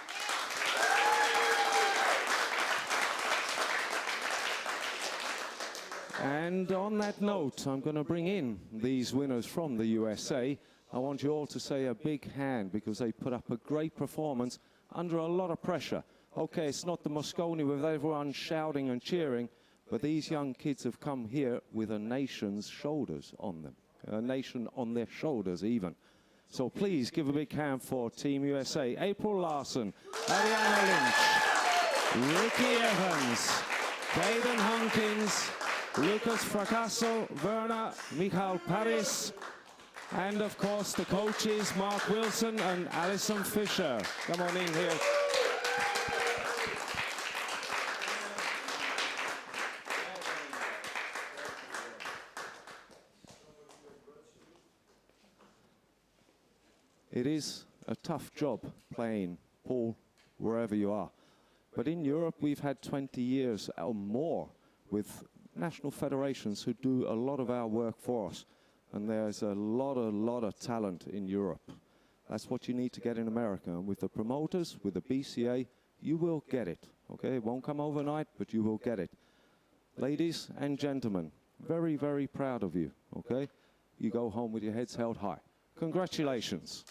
And on that note, I'm going to bring in these winners from the USA. I want you all to say a big hand because they put up a great performance under a lot of pressure. Okay, it's not the Moscone with everyone shouting and cheering, but these young kids have come here with a nation's shoulders on them, a nation on their shoulders even. So please give a big hand for Team USA. April Larson, Ariana Lynch, Ricky Evans, Caden Hunkins, Lucas Fracasso, Werner, Michal Paris, and of course the coaches Mark Wilson and Alison Fisher. Come on in here. It is a tough job playing pool wherever you are. But in Europe, we've had 20 years or more with national federations who do a lot of our work for us. And there's a lot of talent in Europe. That's what you need to get in America. And with the promoters, with the BCA, you will get it. Okay, it won't come overnight, but you will get it. Ladies and gentlemen, very, very proud of you. Okay, you go home with your heads held high. Congratulations.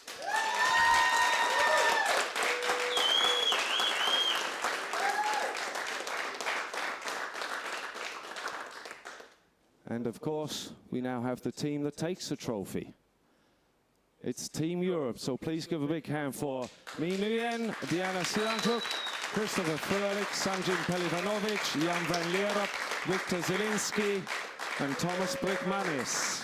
And of course, we now have the team that takes the trophy. It's Team Europe, so please give a big hand for Mi Nguyen, Diana Siranchuk, Christopher Frölich, Sanjin Pelivanovic, Jan van Lierop, Victor Zielinski, and Thomas Brickmanis.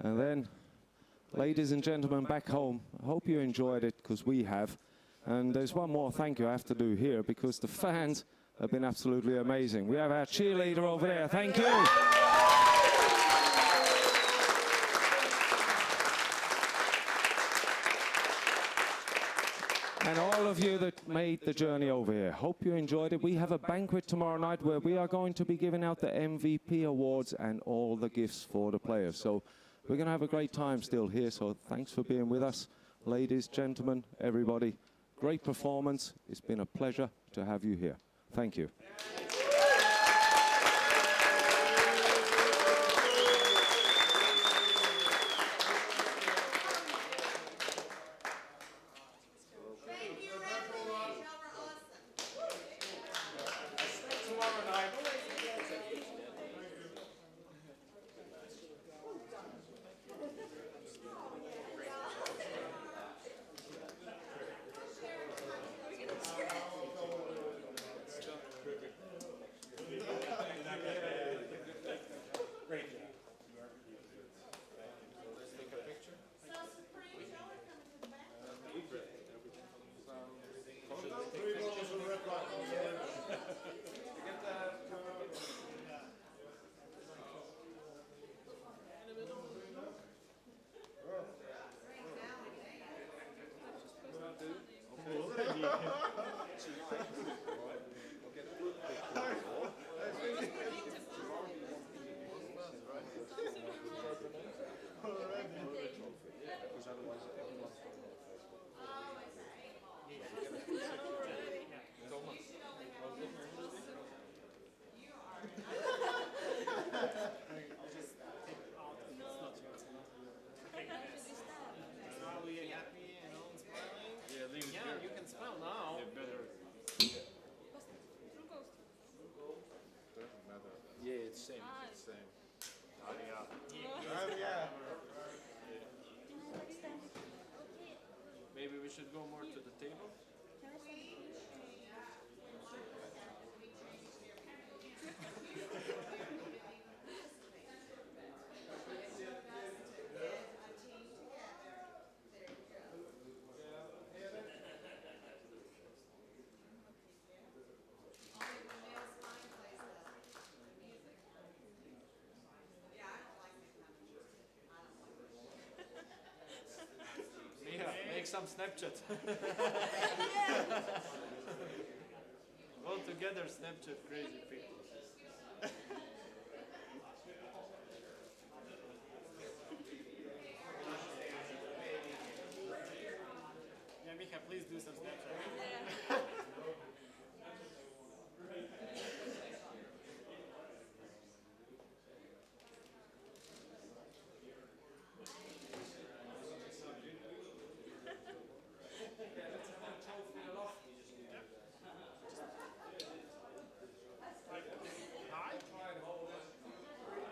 And then, ladies and gentlemen back home, I hope you enjoyed it, because we have. And there's one more thank you I have to do here, because the fans have been absolutely amazing. We have our cheerleader over there. Thank you. And all of you that made the journey over here, hope you enjoyed it. We have a banquet tomorrow night where we are going to be giving out the MVP awards and all the gifts for the players. So we're going to have a great time still here, so thanks for being with us. Ladies, gentlemen, everybody, great performance. It's been a pleasure to have you here. Thank you. Thank you, referees. Y'all were awesome. So Supreme, y'all are coming to the back. Yeah, it's same. It's same. Maybe we should go more to the table. Yeah, make some Snapchat. All together Snapchat crazy people. Yeah, Mika, please do some Snapchat.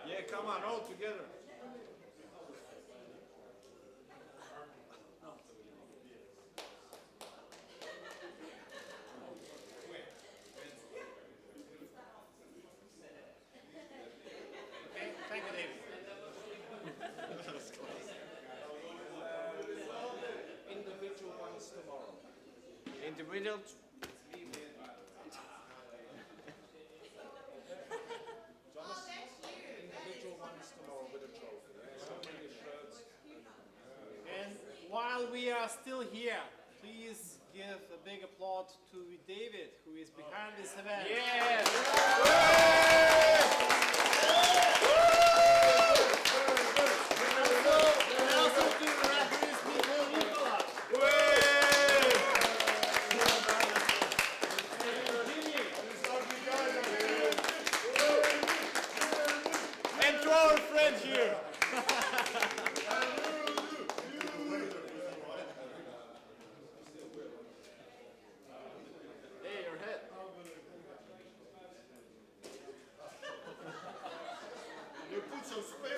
Yeah, come on, all together. Thank you, David. Individual ones tomorrow. Individual. we are still here, please give a big applause to David, who is behind this event. Yes! And also to the referees, Nicola. And to our friend here. Hey, your head. You put some space